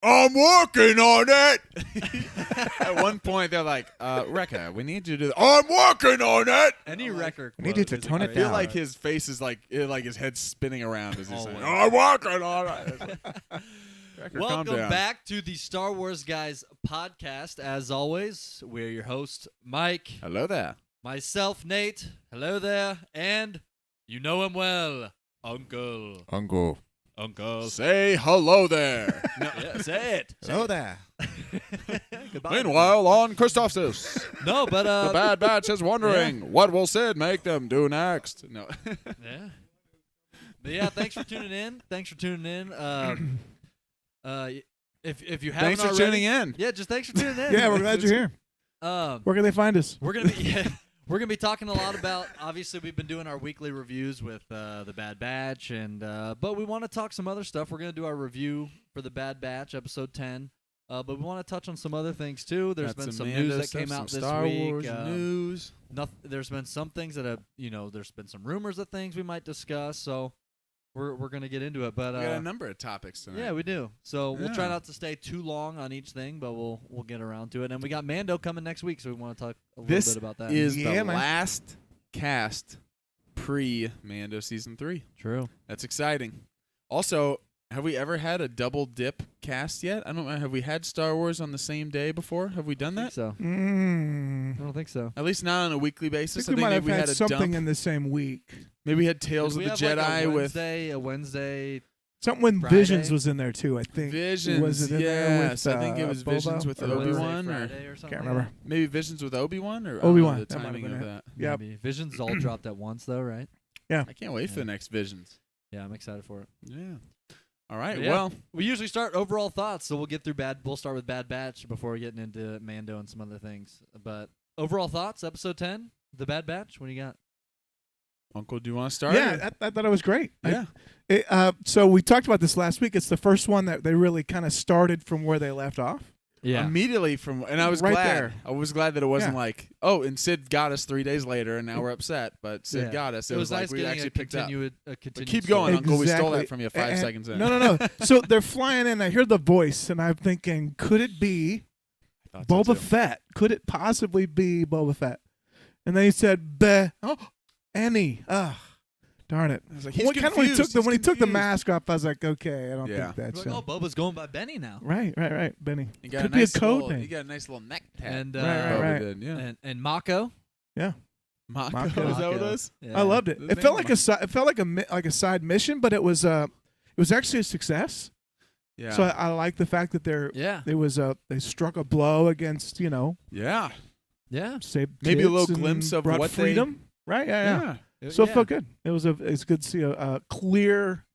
I'm working on it. At one point, they're like, Rekka, we need you to do that. I'm working on it. Any record. We need you to tone it I feel down. like his face is like his head's spinning around as he's saying, Always. I'm working on it. Rekka, calm Welcome down. back to the Star Wars Guys podcast. As always, we're your host, Mike. Hello there. Myself, Nate. Hello there. And you know him well, Uncle. Uncle. Say hello there. No, yeah, say it. Hello there. Goodbye. Meanwhile, on Christophsis, No, but the Bad Batch is wondering, what will Sid make them do next? No. yeah. But yeah, thanks for tuning in. If you haven't Thanks for already, tuning in. Yeah, just thanks for tuning in. Yeah, we're glad you're here. Where can they find us? We're gonna be talking a lot about. Obviously, we've been doing our weekly reviews with the Bad Batch, and but we want to talk some other stuff. We're gonna do our review for the Bad Batch, episode 10. But we want to touch on some other things too. There's been some news that came out this Star week. Wars news. There's been some things that have, there's been some rumors of things we might discuss. So we're gonna get into it. But We got a number of topics tonight. yeah, we do. So we'll try Yeah. not to stay too long on each thing, but we'll get around to it. And we got Mando coming next week, so we want to talk a little bit about that. Is Yeah, the man. last cast pre-Mando season 3. True. That's exciting. Also, have we ever had a double dip cast yet? I don't know. Have we had Star Wars on the same day before? Have we done I that? think so. Mm. I don't think so. At least not on a weekly I basis. think we might have maybe had a something dump. in the same week. Maybe we had Tales Did of we the have, Jedi like with a Wednesday. Something when Friday? Visions was in there too. I think. Visions. Was it in there Yes, with, I think it was Boba Visions with or Wednesday, Obi-Wan, or Friday or something. Can't remember. maybe Visions with Obi-Wan, or Obi-Wan, the that might have timing been of it. that. Yep. Maybe. Visions all dropped at once, though, right? I can't wait for Yeah. the next Visions. Yeah, I'm excited for it. Yeah. All right. But yeah, Well, we usually start overall thoughts, so we'll get through We'll start with Bad Batch before getting into Mando and some other things. But overall thoughts, episode 10, the Bad Batch. What do you got? Uncle, do you want to start? Yeah, I thought it was great. Yeah. So we talked about this last week. It's the first one that they really kind of started from where they left off. Immediately and I was Right glad. there. I was glad that it wasn't Yeah. like, oh, and Sid got us 3 days later, and now we're upset. But Sid Yeah. got us. It was like nice we getting actually a picked up. continued But keep going, story. Uncle. We stole that Exactly. from you 5 And- seconds in. No. So they're flying in. I hear the voice, and I'm thinking, could it be Thought so, Boba too. Fett? Could it possibly be Boba Fett? And then he said, Annie. Ugh. Darn it. I was like, he's When he confused. took the He's mask off, I was like, okay, I don't Yeah. think that's Like, him. Boba's going by Benny now. Right, Benny. He got Could a nice be a code little, name. He got a nice little neck tat. And Right. Did, yeah. and Mako. Mako. Mako. Is that what it Mako. is? Yeah. I loved it. His It name felt was like it felt like a side mission, but it was actually a success. Yeah. So I like the fact that Yeah. they struck a blow against yeah. Yeah. saved Maybe a little kids and glimpse of brought what they- freedom. Right? Yeah. So it felt good. It's good to see a clear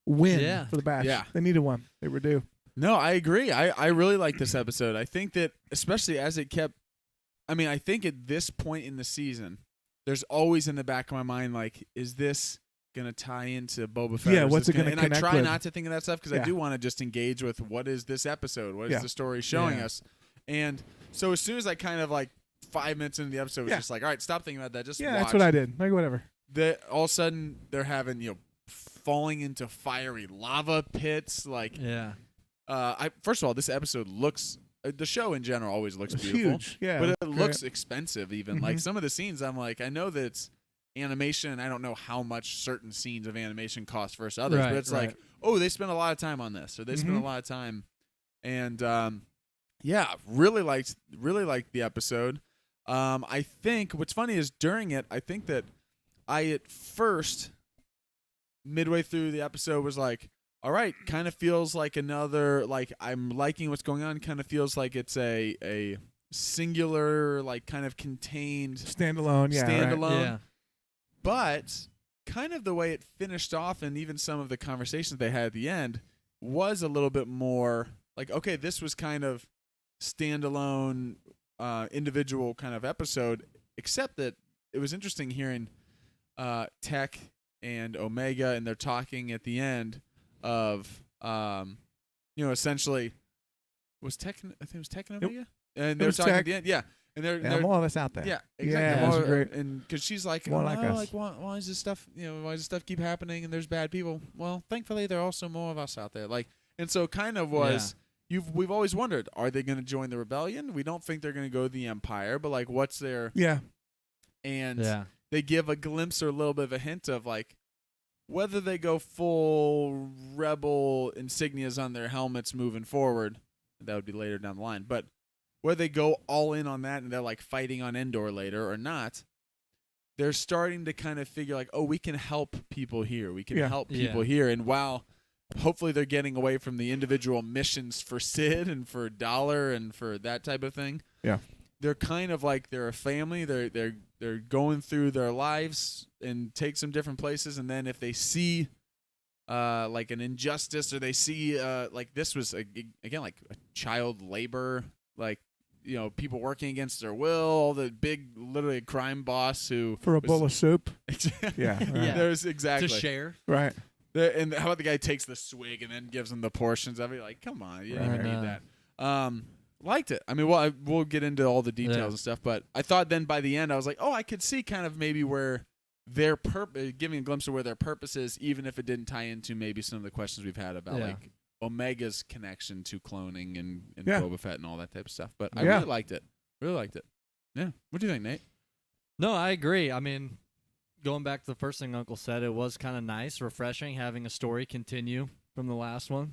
win Yeah. for the Batch. Yeah. They needed one. They were due. No, I agree. I really like this episode. I think that, especially as it kept, I think at this point in the season, there's always in the back of my mind, like, is this going to tie into Boba Fett? Yeah, or is what's this it gonna And I connect try with? not to think of that stuff because I Yeah. do want to just engage with what is this episode? What is Yeah. the story showing Yeah. us? And so as soon as I kind of like 5 minutes into the episode, it was Yeah. just like, all right, stop thinking about that. Just Yeah, watch. that's what I did. Like whatever. All of a sudden, they're having, falling into fiery lava pits. Like, Yeah. first of all, this episode looks. The show in general always looks It's beautiful, huge. Yeah. but it great. looks expensive. Even like Mhm. some of the scenes, I'm like, I know that it's animation, and I don't know how much certain scenes of animation cost versus others, Right, but it's right. like, oh, they spent a lot of time on this, or they spent a Mhm. lot of time, and really liked the episode. I think what's funny is during it, I think that I at first, midway through the episode, was like, all right, kind of feels like another, like, I'm liking what's going on, kind of feels like it's a singular, like, kind of contained Standalone. Yeah. right. standalone. Yeah. But kind of the way it finished off, and even some of the conversations they had at the end, was a little bit more like, okay, this was kind of standalone, individual kind of episode, except that it was interesting hearing Tech and Omega, and they're talking at the end of, essentially, was Tech, I think it was Tech and Omega? And they were was talking Tech. at the end, yeah. And they're more of us out there. yeah, Yeah, exactly. that's More- great. And because she's like, More like us. like why is this stuff? Why does this stuff keep happening? And there's bad people. Well, thankfully, there are also more of us out there. Like, and so kind of was we've always wondered, are they going to join the rebellion? We don't think they're going to go to the Empire, but like, what's their and they give a glimpse or a little bit of a hint of like whether they go full rebel insignias on their helmets moving forward. That would be later down the line, but whether they go all in on that and they're like fighting on Endor later or not, they're starting to kind of figure like, oh, we can help people here. We can help people here. And while hopefully they're getting away from the individual missions for Sid and for Dollar and for that type of thing. Yeah. They're kind of like they're a family. They're going through their lives and take some different places. And then if they see like an injustice or they see like this was again like a child labor, like people working against their will, all the big literally crime boss who for a bowl of soup. Yeah, right. There's exactly to share. Right. And how about the guy takes the swig and then gives them the portions of it? Like, come on, you didn't even need that. Liked it. I mean, we'll get into all the details and stuff, but I thought then by the end I was like, oh, I could see kind of maybe where their giving a glimpse of where their purpose is, even if it didn't tie into maybe some of the questions we've had about like Omega's connection to cloning and Boba Fett and all that type of stuff. But I really liked it. Really liked it. Yeah. What do you think, Nate? No, I agree. I mean, going back to the first thing Uncle said, it was kind of nice, refreshing, having a story continue from the last one,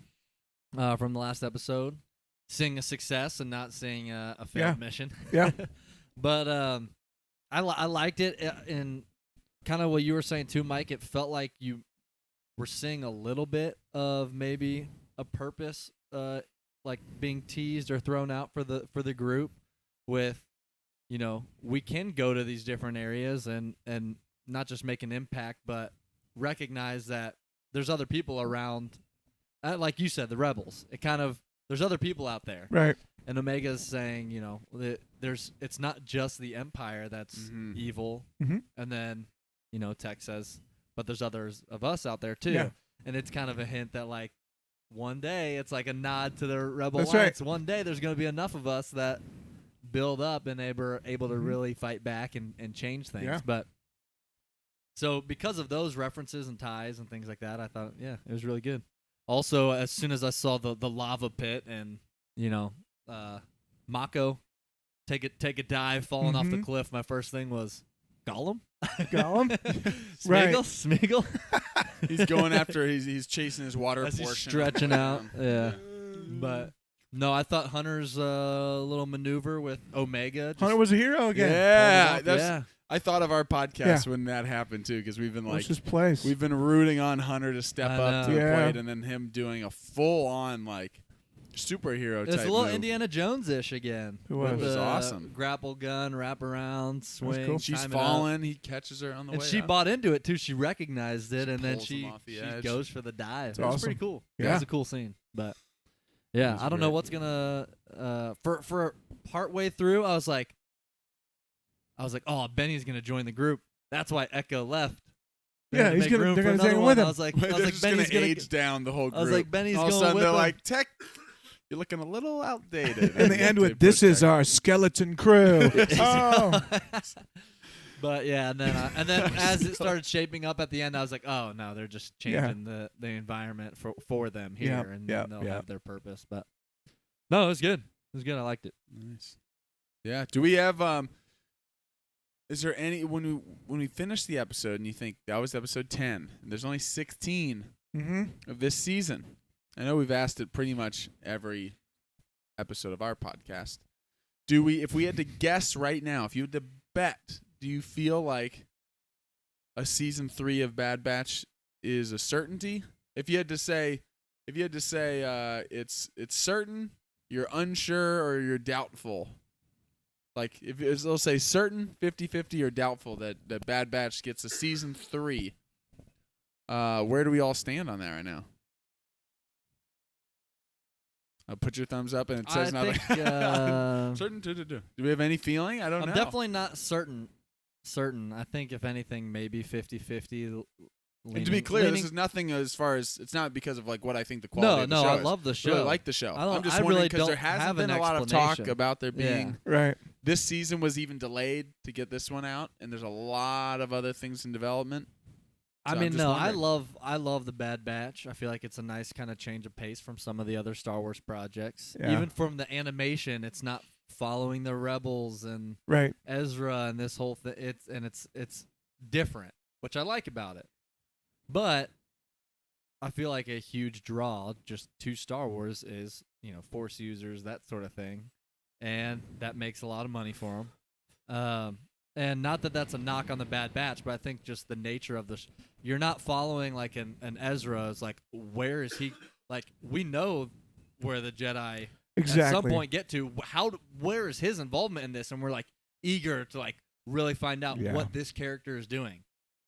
from the last episode. Seeing a success and not seeing a failed mission. Yeah. But I liked it. And kind of what you were saying too, Mike, it felt like you were seeing a little bit of maybe a purpose like being teased or thrown out for the group with, we can go to these different areas and not just make an impact, but recognize that there's other people around, like you said, the rebels. There's other people out there. Right. And Omega's saying, it's not just the Empire that's evil. Mm-hmm. And then, Tech says, but there's others of us out there too. Yeah. And it's kind of a hint that like one day it's like a nod to the Rebel That's Alliance. right. One day there's going to be enough of us that build up and able to really fight back and change things. Yeah. But so because of those references and ties and things like that, I thought, it was really good. Also, as soon as I saw the lava pit and Mako take a dive falling off the cliff, my first thing was Gollum. Right. Smeagol. He's going after. He's chasing his water As portion. he's stretching out. Yeah, but no, I thought Hunter's little maneuver with Omega. Hunter was a hero again. Yeah, I thought of our podcast when that happened too, because we've been like, his place. We've been rooting on Hunter to step up to the Yeah. plate, and then him doing a full-on like superhero type It's a little move. Indiana Jones-ish again. It was. With It was the awesome. Grapple gun, wrap around, swing. cool. She's time it falling. up. He catches her on the And way she up. bought into it too. She recognized it, and then pulls him she off the edge. goes for the dive. It's It was awesome. pretty cool. Yeah. It was a cool scene. But yeah, was I don't know great. what's gonna for part way through. I was like, oh, Benny's gonna join the group. That's why Echo left. Yeah, They had to he's make gonna- room they're for gonna another take him one. with him. I was like, They're just Benny's gonna gonna age down the whole group. I was like, Benny's all of a going sudden with they're him. like, Tech, you're looking a little outdated. And they end with, "This is our skeleton crew." Oh. But yeah, and then as it started shaping up at the end, I was like, oh no, they're just changing the environment for them here, Yep, and yep, they'll yep. have their purpose. But no, it was good. It was good. I liked it. Nice. Yeah. Do we have is there any when we finish the episode and you think that was episode 10 and there's only 16 Mm-hmm. of this season? I know we've asked it pretty much every episode of our podcast. If we had to guess right now, if you had to bet, do you feel like a season 3 of Bad Batch is a certainty? If you had to say it's certain, you're unsure, or you're doubtful. Like if they'll say certain, 50-50, or doubtful that Bad Batch gets a season 3. Where do we all stand on that right now? Put your thumbs up, and it says I nothing. think, Certain. Do we have any feeling? I don't know. I'm definitely not certain. I think if anything, maybe 50-50. And to be clear, this is nothing as far as it's not because of like what I think the quality of the show I is. love the I show. really like the show. I'm just I wondering really because there don't hasn't have been an a lot of talk explanation. about there being Right. this season was even delayed to get this one out, and there's a lot of other things in development. I So mean, I'm just no, I wondering. love the Bad Batch. I feel like it's a nice kind of change of pace from some of the other Star Wars projects. Yeah. Even from the animation, it's not following the Rebels and Right. Ezra and this whole thing. It's different, which I like about it. But I feel like a huge draw just to Star Wars is Force users, that sort of thing, and that makes a lot of money for them. And not that that's a knock on the Bad Batch, but I think just the nature of this, you're not following like an Ezra is like, where is he? Like, we know where the Jedi Exactly. at some point get to. Where is his involvement in this? And we're like eager to like really find out Yeah. what this character is doing.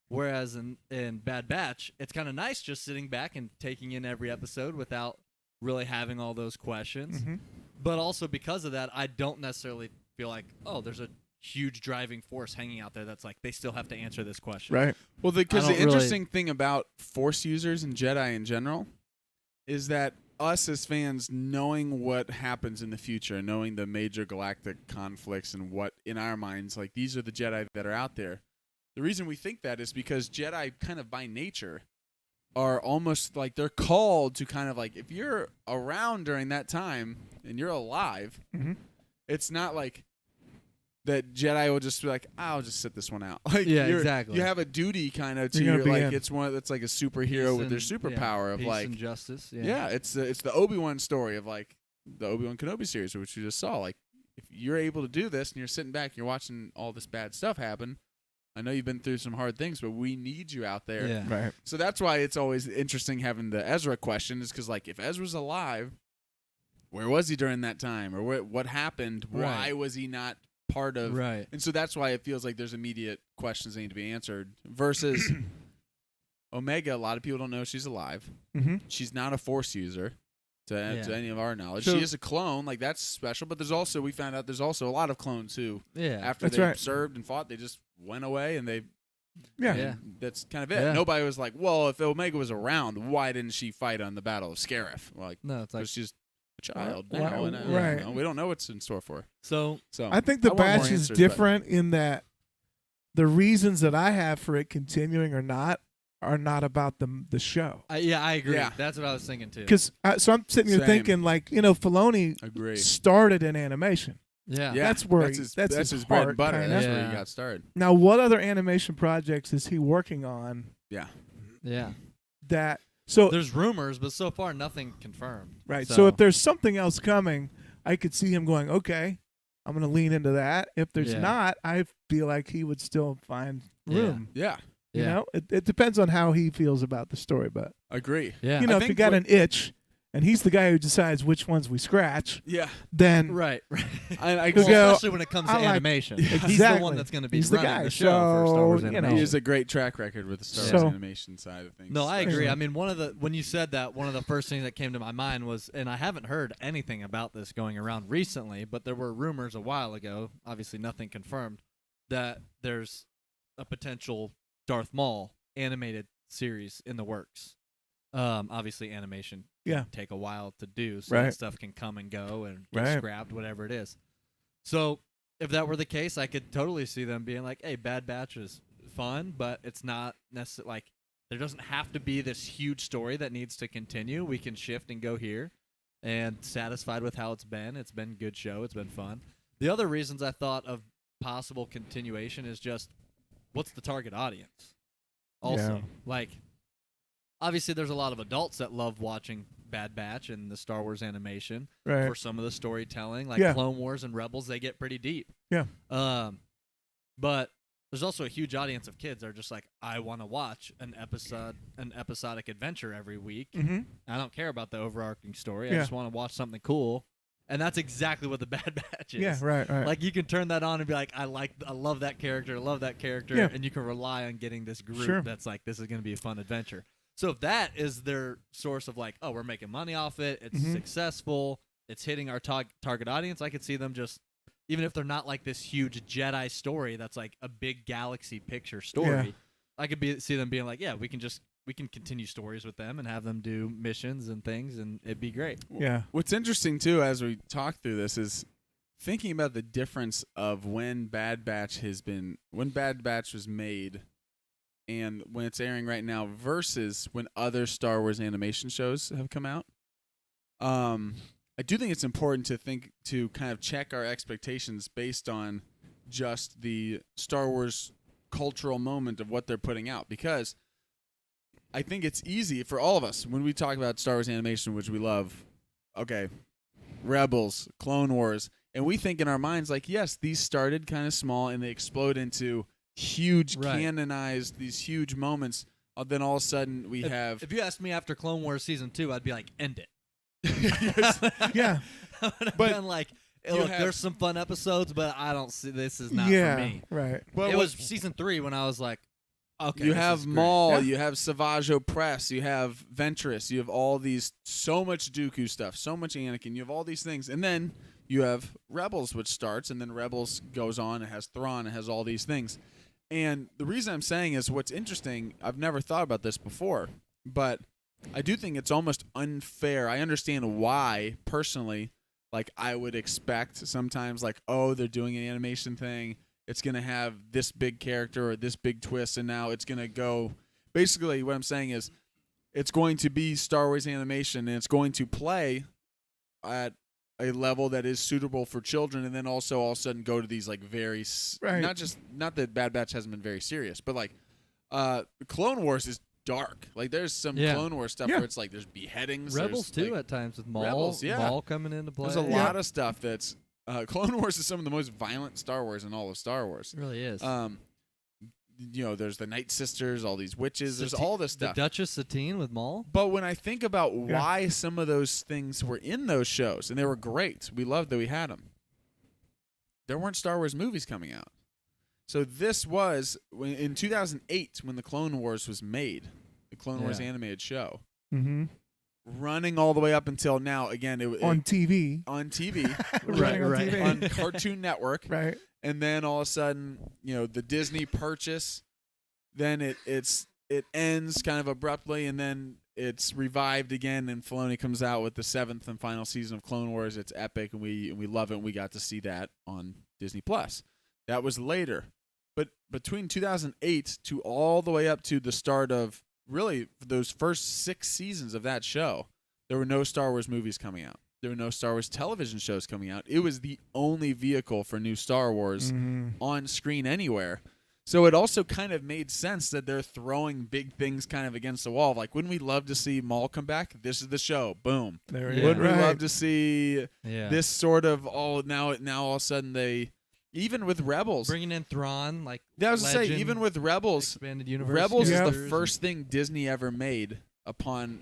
Whereas in Bad Batch, it's kind of nice just sitting back and taking in every episode without really having all those questions. Mm-hmm. But also because of that, I don't necessarily feel like, oh, there's a huge driving force hanging out there that's like they still have to answer this question. Right. Well, because I the don't really- interesting thing about Force users and Jedi in general is that us as fans knowing what happens in the future, knowing the major galactic conflicts and what in our minds, like these are the Jedi that are out there. The reason we think that is because Jedi kind of by nature are almost like they're called to kind of like if you're around during that time and you're alive, Mm-hmm. it's not like that Jedi will just be like, I'll just sit this one out. Like, Yeah, you're- exactly. You have a duty kind of to You're your gonna be like in. it's one that's like a superhero with their Peace and- superpower of peace like and justice. yeah, it's the Obi-Wan story of like the Obi-Wan Kenobi series, which we just saw. Like if you're able to do this and you're sitting back and you're watching all this bad stuff happen, I know you've been through some hard things, but we need you out there. Yeah. Right. So that's why it's always interesting having the Ezra question is because like if Ezra's alive, where was he during that time, or what happened? Why Right. was he not part of? Right. And so that's why it feels like there's immediate questions that need to be answered. Versus Omega, a lot of people don't know she's alive. Mm-hmm. She's not a Force user to any of our knowledge. So- she is a clone, like that's special. But we found out there's also a lot of clones who, Yeah. after That's they right. served and fought, they just went away and they. Yeah. Yeah. and that's kind of it. Yeah. Nobody was like, well, if Omega was around, why didn't she fight on the Battle of Scarif? Like, No, it's like because she's a child Right, now, and right. we don't know what's in store for her. so. So I think the want more batch is answers, but- different in that the reasons that I have for it continuing or not are not about the show. Yeah, I agree. Yeah. That's what I was thinking too. Because so I'm sitting here Same. thinking like Filoni Agree. started in animation. Yeah. Yeah, That's where that's his bread heart, and butter. kinda. That's where Yeah. he got started. Now, what other animation projects is he working on Yeah. Yeah. that? So There's rumors, but so far nothing confirmed. right. So if there's something else coming, I could see him going, okay, I'm going to lean into that. If there's Yeah. not, I feel like he would still find Yeah. room. Yeah. You Yeah. know, it depends on how he feels about the story, but Agree. Yeah. you know, I if you think got what- an itch and he's the guy who decides which ones we scratch, Yeah. then Right. I Well, Well, go, especially when it comes to I like- animation. He's the Exactly. one that's going to be He's the running guy. the show for Star Wars So, animation. know. he has a great track record with the Star So- Wars animation side of things. No, I especially. agree. I mean, when you said that, one of the first things that came to my mind was, and I haven't heard anything about this going around recently, but there were rumors a while ago, obviously nothing confirmed, that there's a potential Darth Maul animated series in the works. Obviously, animation Yeah. can take a while to do, so Right. that stuff can come and go and get Right. scrapped, whatever it is. So, if that were the case, I could totally see them being like, "Hey, Bad Batch is fun, but it's not necessarily like there doesn't have to be this huge story that needs to continue. We can shift and go here." And satisfied with how it's been. It's been a good show. It's been fun. The other reasons I thought of possible continuation is just what's the target audience? Also, Yeah. like, obviously there's a lot of adults that love watching Bad Batch and the Star Wars animation right. for some of the storytelling, like Yeah. Clone Wars and Rebels. They get pretty deep. Yeah. But there's also a huge audience of kids that are just like, I want to watch an episodic adventure every week. Mm-hmm. I don't care about the overarching story. I Yeah. just want to watch something cool. And that's exactly what the Bad Batch is. Yeah, right. Like, you can turn that on and be like, I love that character, Yeah. and you can rely on getting this group Sure. that's like, this is going to be a fun adventure. So if that is their source of like, oh, we're making money off it, it's Mhm. successful, it's hitting our target audience, I could see them just, even if they're not like this huge Jedi story that's like a big galaxy picture story, Yeah. I could see them being like, yeah, we can continue stories with them and have them do missions and things, and it'd be great. Yeah. What's interesting too, as we talk through this, is thinking about the difference of when Bad Batch was made and when it's airing right now versus when other Star Wars animation shows have come out. I do think it's important to kind of check our expectations based on just the Star Wars cultural moment of what they're putting out, because I think it's easy for all of us when we talk about Star Wars animation, which we love. Okay, Rebels, Clone Wars, and we think in our minds like, yes, these started kind of small and they explode into huge, canonized, these huge moments. Then all of a sudden we have. If you asked me after Clone Wars season 2, I'd be like, end it. Yeah, but been like, look, there's some fun episodes, but I don't see this is not for me. Right. But it was season 3 when I was like, okay. You have Maul, Yeah. you have Savage Opress, you have Ventress, you have all these, so much Dooku stuff, so much Anakin, you have all these things, and then you have Rebels, which starts, and then Rebels goes on, it has Thrawn, it has all these things. And the reason I'm saying is what's interesting, I've never thought about this before, but I do think it's almost unfair. I understand why, personally, like I would expect sometimes like, oh, they're doing an animation thing, it's going to have this big character or this big twist, and now it's going to go. Basically, what I'm saying is it's going to be Star Wars animation, and it's going to play at a level that is suitable for children, and then also all of a sudden go to these like very not that Bad Batch hasn't been very serious, but like Clone Wars is dark. Like there's some Clone Wars stuff where it's like there's beheadings. Rebels there's, too like, at times with Maul. Rebels, Maul coming into play. There's a lot of stuff that's Clone Wars is some of the most violent Star Wars in all of Star Wars. It really is. There's the Night Sisters, all these witches. There's all this stuff. The Duchess Satine with Maul. But when I think about why some of those things were in those shows, and they were great, we loved that we had them. There weren't Star Wars movies coming out. So this was in 2008 when the Clone Wars was made, the Clone Wars animated show. Mm-hmm. Running all the way up until now, again, on TV. On TV. Right. On Cartoon Network. Right. And then all of a sudden, the Disney purchase, then it ends kind of abruptly, and then it's revived again, and Filoni comes out with the 7th and final season of Clone Wars. It's epic, and we love it, and we got to see that on Disney+. That was later. But between 2008 to all the way up to the start of really those first 6 seasons of that show, there were no Star Wars movies coming out. There were no Star Wars television shows coming out. It was the only vehicle for new Star Wars on screen anywhere. So it also kind of made sense that they're throwing big things kind of against the wall. Like, wouldn't we love to see Maul come back? This is the show. Boom. There it is. Wouldn't we love to see this sort of now all of a sudden they, even with Rebels, bringing in Thrawn, like that was to say, even with Rebels, expanded universe. Rebels is the first thing Disney ever made upon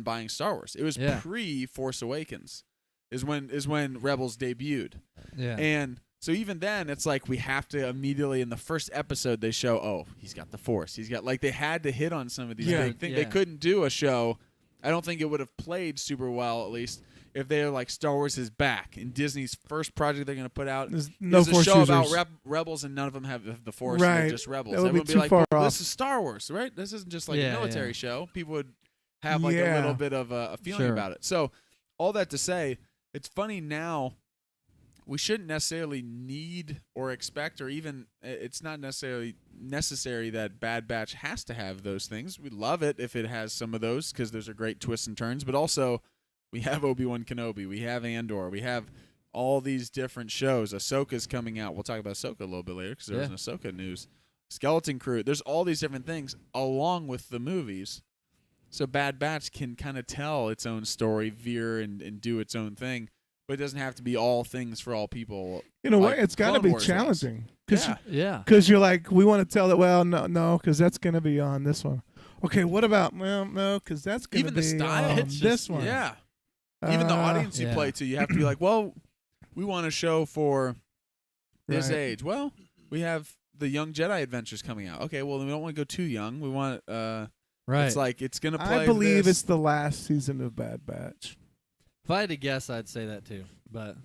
buying Star Wars. It was pre Force Awakens, is when Rebels debuted. Yeah, and so even then, it's like we have to immediately in the first episode they show, oh, he's got the Force. He's got, like, they had to hit on some of these big things. They couldn't do a show. I don't think it would have played super well, at least, if they're like Star Wars is back and Disney's first project they're going to put out is a show about Rebels, and none of them have the Force. Right. They're just Rebels. That would Everyone be would be too like, far off. this is Star Wars, right? This isn't just like a military show. People would have like a little bit of a feeling about it. So all that to say, it's funny now. We shouldn't necessarily need or expect, or even it's not necessarily necessary that Bad Batch has to have those things. We love it if it has some of those because those are great twists and turns. But also, we have Obi-Wan Kenobi, we have Andor, we have all these different shows. Ahsoka's coming out. We'll talk about Ahsoka a little bit later because there was an Ahsoka news. Skeleton Crew. There's all these different things along with the movies. So Bad Batch can kind of tell its own story, veer and do its own thing. But it doesn't have to be all things for all people. In a way, it's got to be challenging. Because you're like, we want to tell it, well, no, because that's going to be on this one. Okay, what about, well, no, because that's going to be the style, on this one. Yeah. Even the audience you play to, you have to be like, well, we want a show for this age. Well, we have the Young Jedi Adventures coming out. Okay, well, then we don't want to go too young. We want, it's like, it's going to play I believe it's the last season of Bad Batch. If I had to guess, I'd say that too. But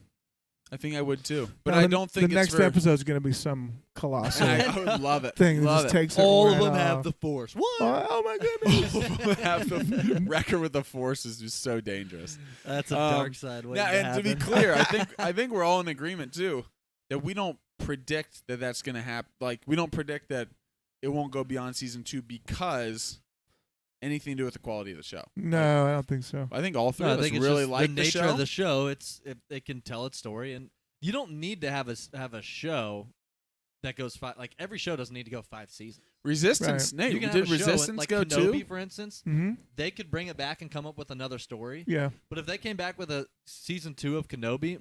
I think I would too. But I don't think the next episode is going to be some colossal. I would love it. Thing that just takes all of them have the Force. What? Oh my goodness! All of them have the Wrecker with the Force is just so dangerous. That's a dark side way. And to be clear, I think we're all in agreement too that we don't predict that that's going to happen. Like we don't predict that it won't go beyond season 2 because anything to do with the quality of the show. No, I don't think so. I think all three of us really like the nature show. of the show. It's if it can tell its story, and you don't need to have a show that goes like every show doesn't need to go 5 seasons. Resistance, Right. Nate, Did Resistance like go Kenobi, too? for instance, Mm-hmm. they could bring it back and come up with another story. Yeah. But if they came back with a season 2 of Kenobi,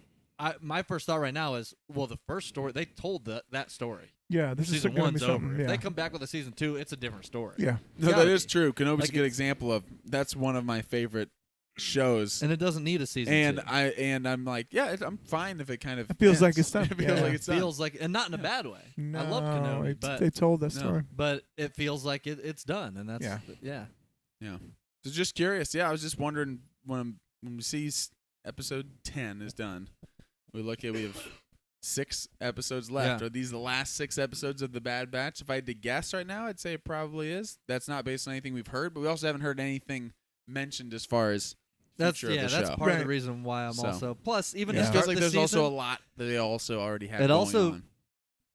my first thought right now is, well, the first story they told that story. Yeah, this Season is gonna be 1's something. over. Yeah. If they come back with a season 2, it's a different story. Yeah. No, Gotta that is be. true. Kenobi's Like a good example of that's one of my favorite shows. And it doesn't need a season 2. I'm like, yeah, I'm fine if it kind of It feels ends. like it's done. It feels Yeah. like it's done. feels like, and not in a bad way. No, I love Kenobi, they told that No. story. but it feels like it's done, and that's Yeah. Yeah. So just curious. Yeah, I was just wondering when we see episode 10 is done, we have 6 episodes left. Yeah. Are these the last 6 episodes of The Bad Batch? If I had to guess right now, I'd say it probably is. That's not based on anything we've heard, but we also haven't heard anything mentioned as far as future of the that's show. part of the Right. reason why I'm So. also plus even Yeah. to It start feels like the there's season, also a lot that they also already have It going also- on.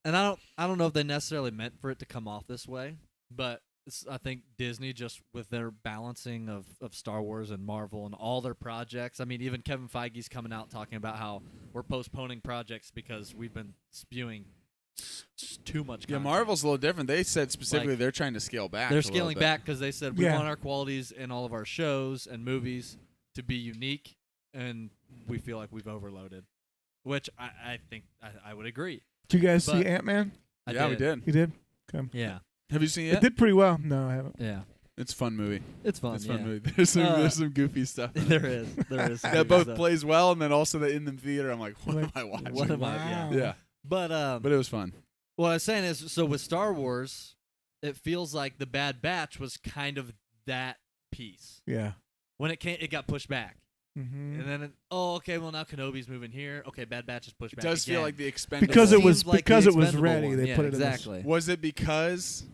and I don't know if they necessarily meant for it to come off this way, but I think Disney just with their balancing of Star Wars and Marvel and all their projects. I mean, even Kevin Feige's coming out talking about how we're postponing projects because we've been spewing too much Yeah, content. Marvel's a little different. They said specifically Like, they're trying to scale back. They're a little scaling bit. back because they said we Yeah. want our qualities in all of our shows and movies to be unique, and we feel like we've overloaded, which I think I would agree. Did you guys But- see Ant-Man? Yeah, we did. You did? Okay. Yeah, Have you seen It it? did pretty well. No, I haven't. yeah, It's a fun movie. it's fun. It's a yeah. fun movie. There's some goofy stuff. there is. some That good both stuff. plays well, and then also the in the theater. I'm like, what am I watching? What am I? Yeah. Wow. Yeah, But but it was fun. what I was saying is, so with Star Wars, it feels like the Bad Batch was kind of that piece. Yeah. When it got pushed back. Mm-hmm. And then, okay, well, now Kenobi's moving here. Okay, Bad Batch is pushed It back does feel again. like the expendable. Because it was Seems like because the it was expendable ready. one. They Yeah, put it exactly. Was it because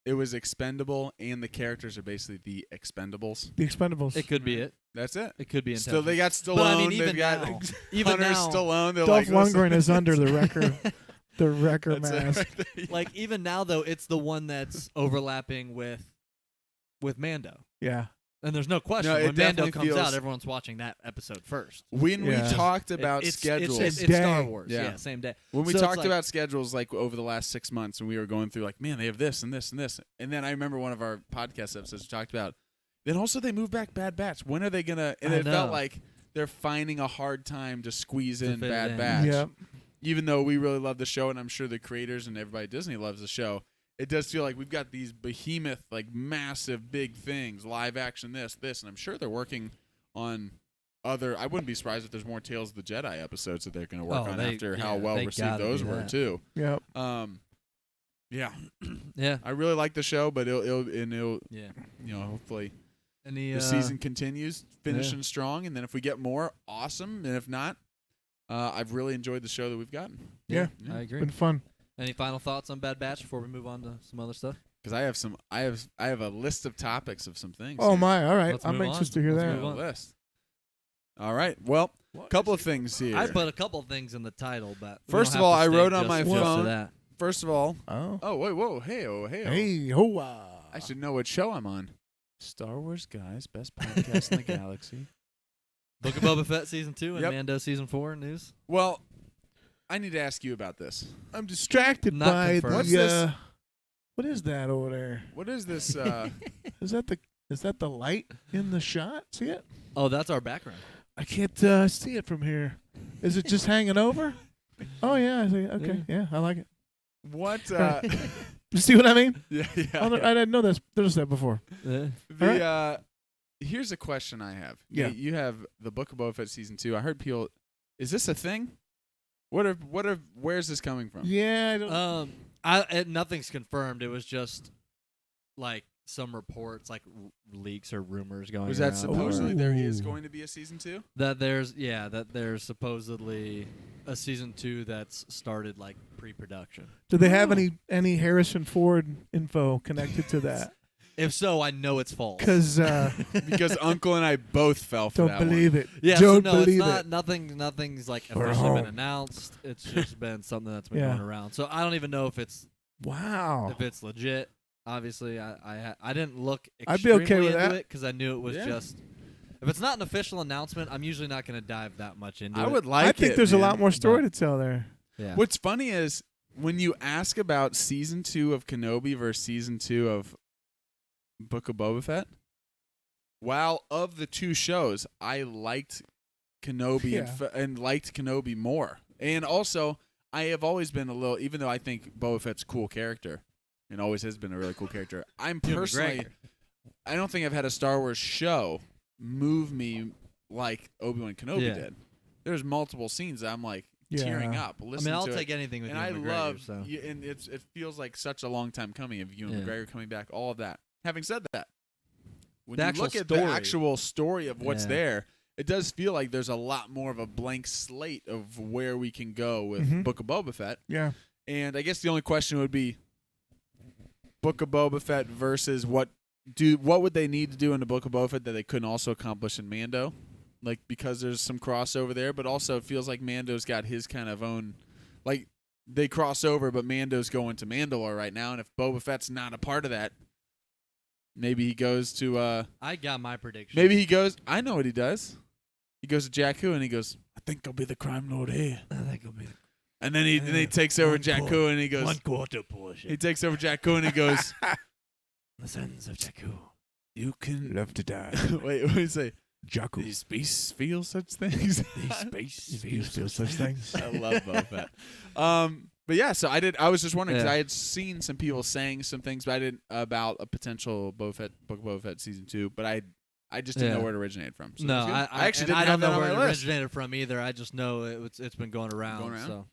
it was expendable and the characters are basically the Expendables? in this. The Expendables. It could be it. That's it. It could be Still, they intentional. got Stallone. But I mean, they've even got now, even Hunter now, Stallone. They're Dolph like, listen, Lundgren is under the wrecker. The wrecker that's it mask. right there. like even now though, it's the one that's overlapping with Mando. Yeah. And there's no question No, it when Mando definitely comes out, feels- everyone's watching that episode first. When Yeah. we talked about It's schedules, It's Same Star day. Wars. Yeah. Yeah, same day. when we So it's talked like- about schedules like over the last 6 months, and we were going through like, man, they have this and this and this, and then I remember one of our podcast episodes we talked about. Then also they moved back Bad Batch. When are they gonna? And I it felt know. like they're finding a hard time to squeeze To in fit it Bad in. Batch. Yep. Even though we really love the show, and I'm sure the creators and everybody at Disney loves the show, it does feel like we've got these behemoth, like massive, big things, live action, this, and I'm sure they're working on other. I wouldn't be surprised if there's more Tales of the Jedi episodes that they're going to work on after how well they received gotta those do were that. too. Yep. Yeah, Yeah. I really like the show, but it'll Yeah. hopefully Any the season continues, finishing strong, and then if we get more, awesome, and if not, I've really enjoyed the show that we've gotten. Yeah. I agree. Been fun. Any final thoughts on Bad Batch before we move on to some other stuff? Because I have a list of topics of some things. Oh here. my! All right, Let's I'm move anxious on. to hear Let's I that. have move a on. list. All right. Well, a couple of things here. I put a couple things in the title, but we First don't of all, have to I stay wrote on just my to phone- that. First of all, Oh. wait, whoa, hey. Hey, hoa. I should know what show I'm on. Star Wars Guys, best podcast in the galaxy. Book of Boba Fett season 2 and Yep. Mando season 4 news. Well, I need to ask you about this. I'm distracted Not by confirmed. What's the. this? What is that over there? What is this? Is that the light in the shot? See it? Oh, that's our background. I can't see it from here. Is it just hanging over? Oh yeah, I see. Okay, yeah, I like it. what? You see what I mean? Yeah. I didn't know this. There's that before. The here's a question I have. Yeah. You have the Book of Boba Fett season 2. I heard people. Is this a thing? Where's this coming from? Yeah, I don't. Nothing's confirmed. It was just like some reports, like leaks or rumors going. Was that around. supposedly there is Ooh. going to be a season 2? That there's supposedly a season 2 that's started like pre-production. Do they have any Harrison Ford info connected to that? If so, I know it's false. Because Because Uncle and I both fell for don't that believe it. Yeah, don't so no, it's believe not. it. Nothing's like Or officially been home. announced. It's just been something that's been Yeah. going around. So I don't even know if it's Wow. If it's legit, obviously, I didn't look I'd be extremely okay with into that. it because I knew it was just. If it's not an official announcement, I'm usually not going to dive that much into it. I would like it. I think there's man. a lot more story to tell there. Yeah. What's funny is when you ask about season 2 of Kenobi versus season 2 of Book of Boba Fett, while of the two shows, I liked Kenobi and liked Kenobi more. And also, I have always been a little, even though I think Boba Fett's a cool character and always has been a really cool character, I'm personally, I don't think I've had a Star Wars show move me like Obi-Wan Kenobi did. There's multiple scenes that I'm like tearing up. Listening I'll to take it. anything with and Ewan I McGregor. love, So. and it feels like such a long time coming of Ewan McGregor coming back, all of that. Having said that, when you look at the actual story of what's there, it does feel like there's a lot more of a blank slate of where we can go with Book of Boba Fett. Yeah. And I guess the only question would be Book of Boba Fett versus what would they need to do in the Book of Boba Fett that they couldn't also accomplish in Mando? Like, because there's some crossover there, but also it feels like Mando's got his kind of own, like, they cross over, but Mando's going to Mandalore right now, and if Boba Fett's not a part of that, maybe he goes to, I got my prediction. Maybe he goes, I know what he does. He goes to Jakku, and he goes, I think I'll be the crime lord here. I think I'll be And then he takes over Jakku, and he goes, 1/4 portion. He takes over Jakku, and he goes, The sons of Jakku. You can love to die. Wait, what do you say? Jakku. These beasts feel such things. These beasts feel such things. I love Boba Fett. But yeah, so I was just wondering because I had seen some people saying some things, but I didn't about a potential Book of Boba Fett season 2. But I just didn't know where it originated from. So no, I actually didn't I don't have that know on where my it list. originated from either. I just know it's been going around. So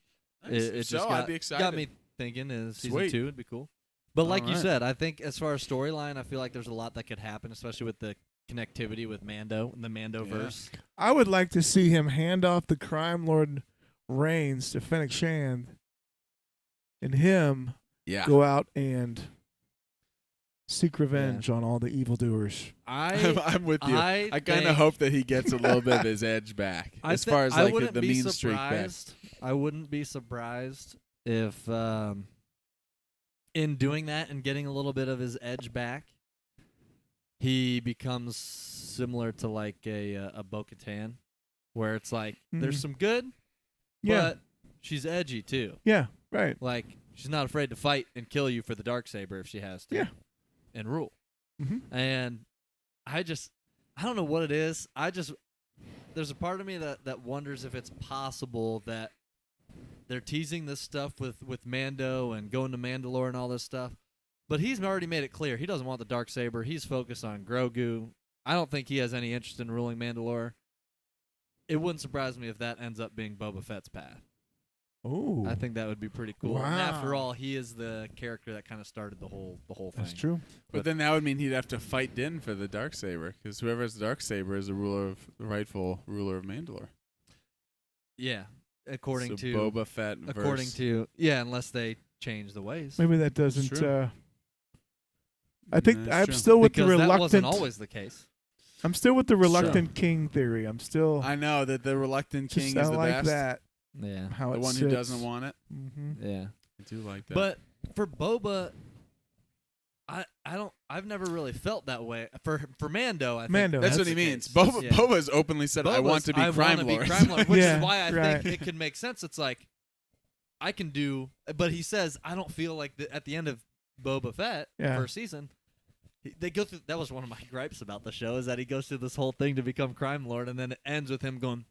Nice. it So just I'd be excited. got me thinking season Sweet. 2 would be cool. But like you right. said, I think as far as storyline, I feel like there's a lot that could happen, especially with the connectivity with Mando and the Mandoverse. Yeah. I would like to see him hand off the crime lord reins to Fennec Shand and him go out and seek revenge on all the evildoers. I'm with you. I kind of hope that he gets a little bit of his edge back as far as like the mean streak back. I wouldn't be surprised if in doing that and getting a little bit of his edge back, he becomes similar to like a Bo-Katan, where it's like there's some good, but she's edgy too. Yeah, right. Like she's not afraid to fight and kill you for the Darksaber if she has to. Yeah. And rule. Mm-hmm. And I don't know what it is. There's a part of me that wonders if it's possible that they're teasing this stuff with Mando and going to Mandalore and all this stuff. But he's already made it clear he doesn't want the Darksaber. He's focused on Grogu. I don't think he has any interest in ruling Mandalore. It wouldn't surprise me if that ends up being Boba Fett's path. Oh, I think that would be pretty cool. Wow. And after all, he is the character that kind of started the whole thing. That's true. But then that would mean he'd have to fight Din for the Darksaber, because whoever has the Darksaber is the rightful ruler of Mandalore. Yeah, according to Boba Fett. Unless they change the ways. Maybe that doesn't. I think I'm still with the reluctant. That wasn't always the case. I'm still with the reluctant king theory. I know that the reluctant king is the like best. That. Yeah, how the it one sits. who doesn't want it. Mm-hmm. Yeah, I do like that. But for Boba, I've never really felt that way. For Mando, I think that's what he means. Boba's openly said, "I want to be crime lord," which is why I think it could make sense. It's like I can do, but he says I don't feel like at the end of Boba Fett first season. They go through. That was one of my gripes about the show, is that he goes through this whole thing to become crime lord, and then it ends with him going,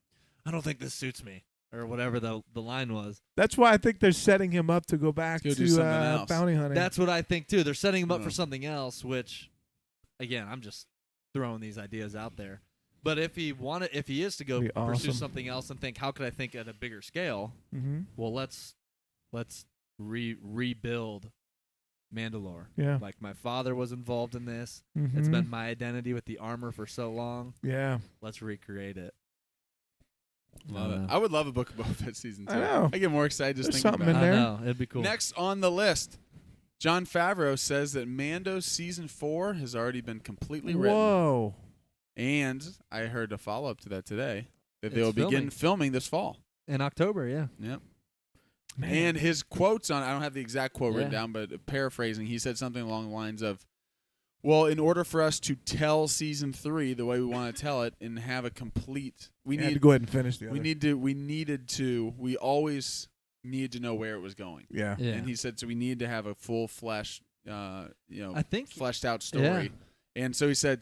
"I don't think this suits me," or whatever the line was. That's why I think they're setting him up to go back to bounty hunting. That's what I think too. They're setting him up for something else, which, again, I'm just throwing these ideas out there. But if he is to go pursue something else and think, how could I think at a bigger scale? Mm-hmm. Well, let's rebuild Mandalore. Yeah. Like my father was involved in this. Mm-hmm. It's been my identity with the armor for so long. Yeah. Let's recreate it. Love it. I would love a Book of Boba Fett season 2. I know. I get more excited just thinking something about in it. there. I know. It'd be cool. Next on the list, Jon Favreau says that Mando's season 4 has already been completely written. Whoa. And I heard a follow-up to that today, that they will begin filming this fall. In October, yeah. Yep. Man. And his quotes on, I don't have the exact quote written down, but paraphrasing, he said something along the lines of, well, in order for us to tell season 3 the way we want to tell it and have a complete, we had need to go ahead and finish the other. We always needed to know where it was going. Yeah. And he said, so we need to have a full flesh, I think fleshed out story. Yeah. And so he said,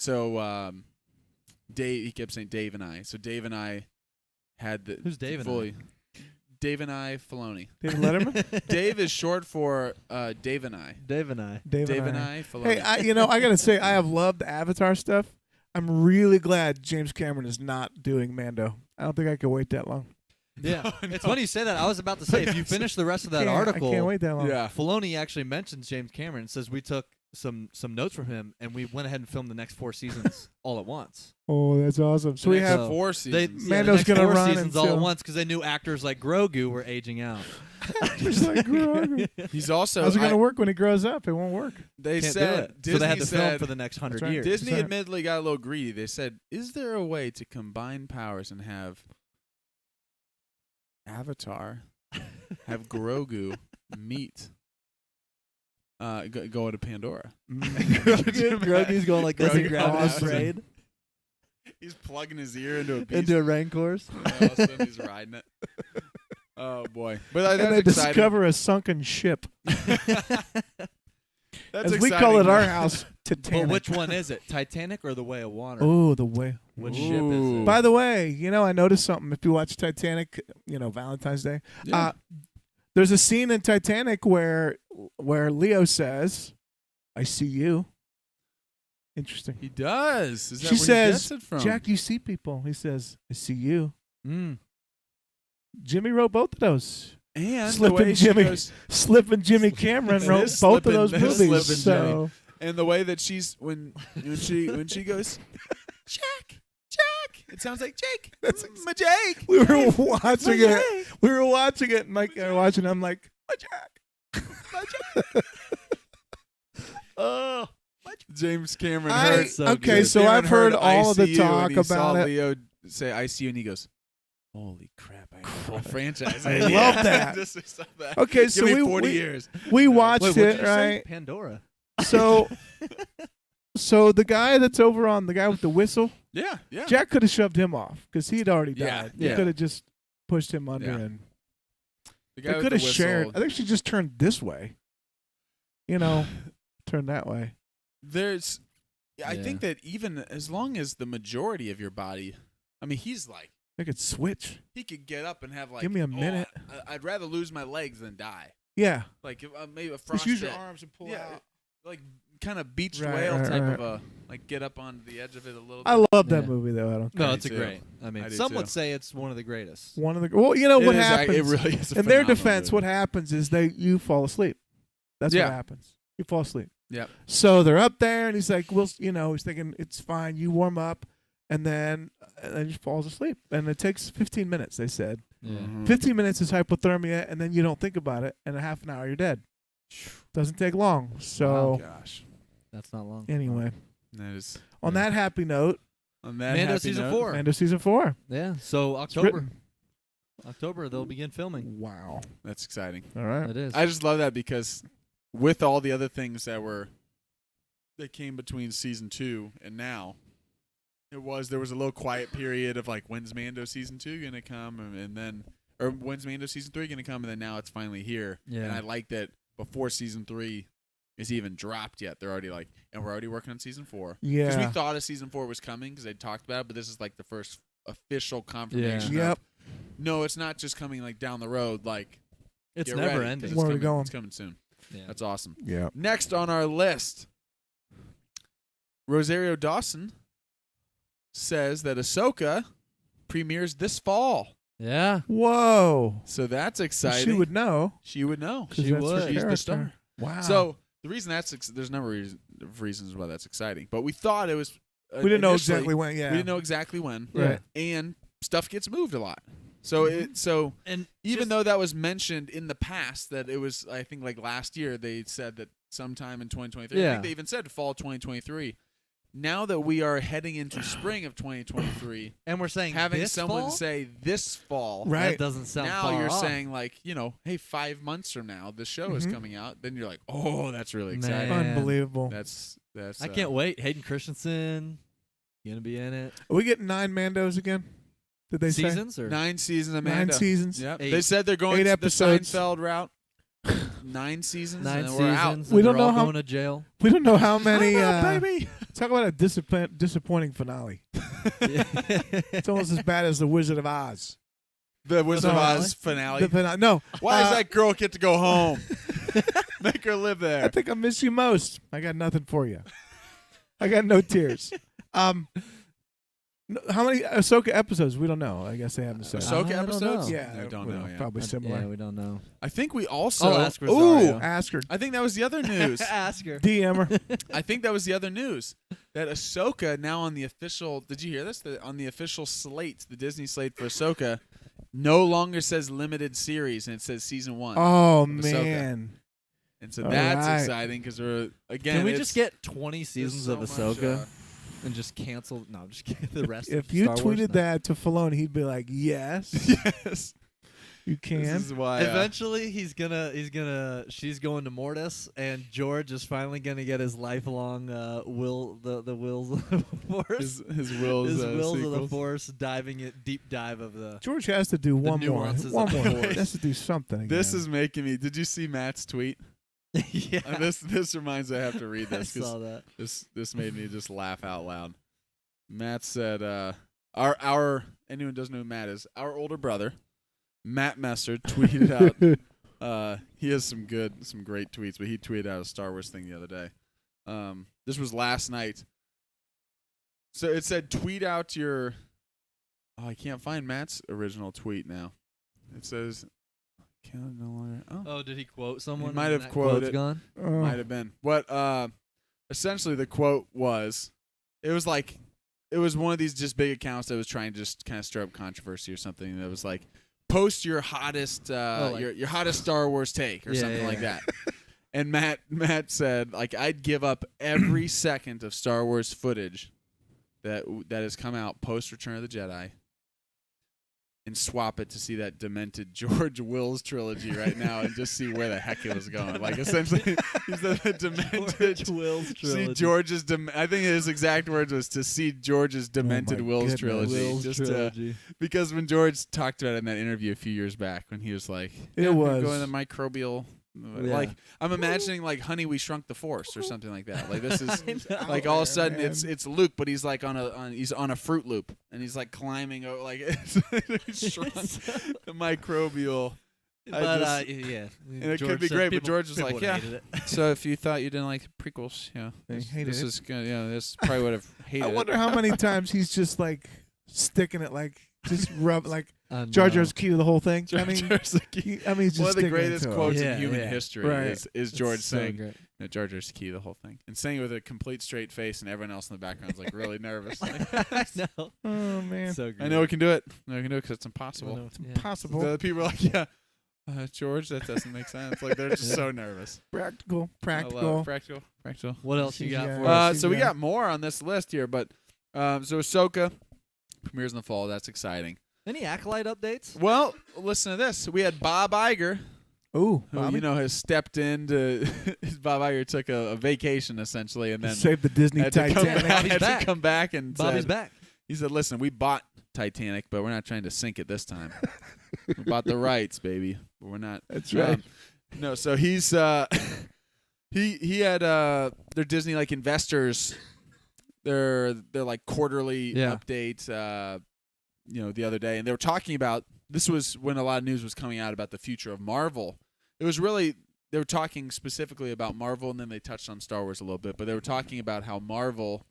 Dave, he kept saying Dave and I. So Dave and I had the Who's Dave and fully. Dave and I Filoni. David Letterman? Dave is short for Dave and I. Dave and I. Dave and and I Filoni. Hey, I got to say, I have loved the Avatar stuff. I'm really glad James Cameron is not doing Mando. I don't think I can wait that long. Yeah. No. It's funny you say that. I was about to say, if you finish the rest of that article, I can't wait that long. Yeah. Filoni actually mentions James Cameron and says we took some notes from him and we went ahead and filmed the next 4 seasons all at once. Oh, that's awesome. So The we next have 4 seasons. Mando's going to run seasons all at until- once because they knew actors like Grogu were aging out. Just like Grogu. He's also. How's it going to work when he grows up? It won't work. They Can't said do it. Disney so they had to film said for the next 100 That's right. years. Disney Sorry. admittedly got a little greedy. They said, "Is there a way to combine powers and have Avatar, have Grogu meet, go to Pandora?" Grogu's going like this and Grogu grabbing his awesome. braid He's plugging his ear into a beast. into a rancors. and all of a sudden he's riding it. Oh boy! But And they that's exciting. discover a sunken ship. That's As we call it exciting. our house, Titanic. But which one is it? Titanic or The Way of Water? Oh, the way. Which ship is Ooh. it? By the way, I noticed something. If you watch Titanic, Valentine's Day, Yeah. there's a scene in Titanic where Leo says, "I see you." Interesting. He does. Is that She where he says, gets it from? "Jack, you see people." He says, "I see you." Mm. Jimmy wrote both of those. and Slippin' the way she Jimmy. goes, Slippin' Jimmy Cameron It wrote is both of Slippin'- those it is movies. Slippin' So and the way that she's when she goes, Jack, it sounds like Jake. That's my Jake. we were watching My it. Jake. We were watching it, and Mike and I were watching. I'm like, "My Jack." My Jack. Oh, James Cameron I- heard. so okay, good. so Cameron I've heard all of the ICU, talk and he saw about it. Leo say ICU, and he goes, "Holy crap! I have a whole franchise." I love that. Just saw that. Okay, Give so me we 40 we, years. we watched Wait, what'd it, you say? right? Pandora. So, so the guy that's over on the guy with the whistle, Yeah, yeah. Jack could have shoved him off because he'd already Yeah, died. yeah. He could have just pushed him under, Yeah. and The they guy with could the have shared. whistle. I think she just turned this way. Turned that way. There's, I Yeah. think that even as long as the majority of your body, I mean, he's like, They could switch. he could get up and have like, Give me a "Oh, minute." I'd rather lose my legs than die. Yeah. Like maybe a Just frost use your bit. arms and pull Yeah, out. like kind of beached Right, whale right, type right. of a like get up on the edge of it a little. I bit. love that Yeah. movie though. I don't. No, I it's do a too. great. I mean, I do some too. would say it's one of the greatest. One of the what what It is, happens? It really is. A in their phenomenal defense, movie. what happens is you fall asleep. That's Yeah. what happens. You fall asleep. Yep. So they're up there, and he's like, "Well, he's thinking it's fine. You warm up, and then he falls asleep. And it takes 15 minutes. They said Yeah. Mhm. 15 minutes is hypothermia, and then you don't think about it, and a half an hour you're dead. Doesn't take long. So Oh gosh, That's not long. anyway, that is on Yeah. that happy note, on that Mando happy season note, 4. Mando season 4. Yeah. So It's October. written. They'll begin filming. Wow. That's exciting. All right. It is. I just love that because with all the other things that came between season 2 and now, there was a little quiet period of like, when's Mando season 2 gonna come, and then or when's Mando season 3 gonna come, and then now it's finally here. Yeah. And I like that before season 3 is even dropped yet, they're already like, and we're already working on season 4. Because we Yeah. thought a season 4 was coming because they talked about it, but this is like the first official confirmation. Yep. of, no, it's not just coming like down the road. Like It's get never ready, 'cause ending. It's Where are we coming, going? It's coming soon. Yeah. That's awesome. Yeah. Next on our list, Rosario Dawson says that Ahsoka premieres this fall. Yeah. Whoa. So that's exciting. She would know. She would know. 'cause She that's her would. She's the character. star. Wow. So the reason there's a number of reasons why that's exciting, but we thought it was. we didn't know initially- exactly when. Yeah. We didn't know exactly when. Right. And stuff gets moved a lot. So And even though that was mentioned in the past, that it was, I think like last year they said that sometime in 2023. I Yeah. think they even said fall 2023. now that we are heading into spring of 2023, And we're saying having this someone fall? say this fall, Right. That doesn't sound now far you're off. saying like, hey, 5 months from now the show is Mhm. coming out. Then you're like, oh, that's really exciting. Man. Unbelievable. That's I can't wait. Hayden Christensen gonna be in it. Are we getting 9 Mandos again? Did they say? Seasons or 9 seasons of 9 Mando. seasons? Yep. 8. They said they're going 8 to the episodes. Seinfeld route. 9 seasons, 9 and then seasons. we're out. and We don't they're all know how- going to jail. We don't know how many. I'm out, baby. Talk about a disappointing finale. It's almost as bad as The Wizard of Oz. The Wizard of No. Oz finale. No. Why does that girl get to go home? Make her live I there. think I miss you most. I got nothing for you. I got no tears. How many Ahsoka episodes? We don't know. I guess they haven't said. Ahsoka I don't episodes? know. Yeah, I don't we know yet. Probably similar. Yeah, we don't know. I think we also. Oh, ask Rosario. Ask her. I think that was the other news. Ask her. DM her. I think that was the other news. That Ahsoka now on the official. Did you hear this? On the official slate, the Disney slate for Ahsoka, no longer says limited series and it says season 1. Oh Ahsoka. man. And so All that's right. exciting because we're again. Can we it's- just get 20 there's seasons so of much, Ahsoka and just cancel? No, just get the rest. If of you Star Wars tweeted now. that to Filoni, he'd be like, "Yes, yes, you can." this is why. Eventually, she's going to Mortis, and George is finally gonna get his lifelong the wills of the Force, his wills, his wills of the sequels. Force, deep dive of the. George has to do one more. nuances One of more. the He Force. has to do something. This again. is making me. Did you see Matt's tweet? Yeah, This reminds me. I have to read I this saw because that. this made me just laugh out loud. Matt said, "Our anyone who doesn't know who Matt is, our older brother, Matt Messer, tweeted out. He has some great tweets, but he tweeted out a Star Wars thing the other day. This was last night. So it said, tweet out your. Oh, I can't find Matt's original tweet now. It says, can no longer. Oh, Oh, did he quote someone? might and have that quote's quoted- Gone? Oh. might have been. But essentially the quote was, it was one of these just big accounts that was trying to just kind of stir up controversy or something. That was like, post your hottest your hottest Star Wars take or Yeah, something yeah, like yeah. that. And Matt said, like, I'd give up every second of Star Wars footage that has come out post Return of the Jedi and swap it to see that demented George Wills trilogy right now and just see where the heck it was going. Like, essentially, he said the demented George Wills see trilogy. George's I think his exact words was to see George's demented my Wills goodness. trilogy. Wills Just trilogy. because when George talked about it in that interview a few years back, when he was like, It "Yeah, I'm was. going to microbial." Yeah. Like, I'm imagining like Honey, We Shrunk the Force or something like that. Like, this is I know. like all of a sudden Man. it's Luke, but he's like he's on a Fruit Loop and he's like climbing like it's shrunk the microbial. But yeah, And it could George be said great, but people- George was people like, would've yeah. hated it. So if you thought you didn't like prequels, They this hated it. is gonna, this probably would have hated I wonder how many times he's just like sticking it, like just rub like I Jar know. Jar's key to the whole thing. Jar I mean, Jar's the key. he's just One of the sticking it greatest to him. quotes Yeah, in human yeah. history Right. is George It's so saying, great. no, Jar Jar's the key to the whole thing. And saying it with a complete straight face, and everyone else in the background is like really nervous. Like, I know. Oh man, So great. I know we can do it. I know we can do it because it's I impossible. know. it's Yeah. impossible. The other people are like, yeah, George, that doesn't make sense. Like, they're just so nervous. Practical, I love practical. it. Practical. What else you got Yeah. for us? So we yeah. got more on this list here, but so Ahsoka premieres in the fall. That's exciting. Any Acolyte updates? Well, listen to this. We had Bob Iger, Ooh, who Bobby? has stepped into. Bob Iger took a vacation essentially, and then Save the Disney had to come Titanic. back, Bobby's had back. to come back and Bobby's said, back. He said, "Listen, we bought Titanic, but we're not trying to sink it this time. We bought the rights, baby, but we're not." That's right. No, so he's he had their Disney like investors, their like quarterly Yeah. update. The other day, and they were talking about, this was when a lot of news was coming out about the future of Marvel. It was really, they were talking specifically about Marvel, and then they touched on Star Wars a little bit, but they were talking about how Marvel,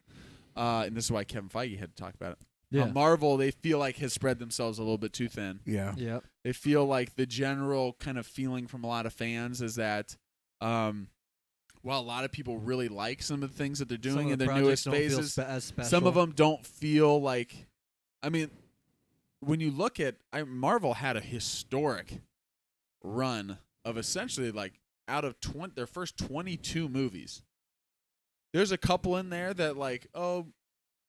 and this is why Kevin Feige had to talk about it. How Marvel, they feel like has spread themselves a little bit too thin. Yeah. Yep. They feel like the general kind of feeling from a lot of fans is that, while a lot of people really like some of the things that they're doing in their newest phases, as special. some of them don't feel like, I mean, when you look at, Marvel had a historic run of essentially like out of their first 22 movies, there's a couple in there that like, oh,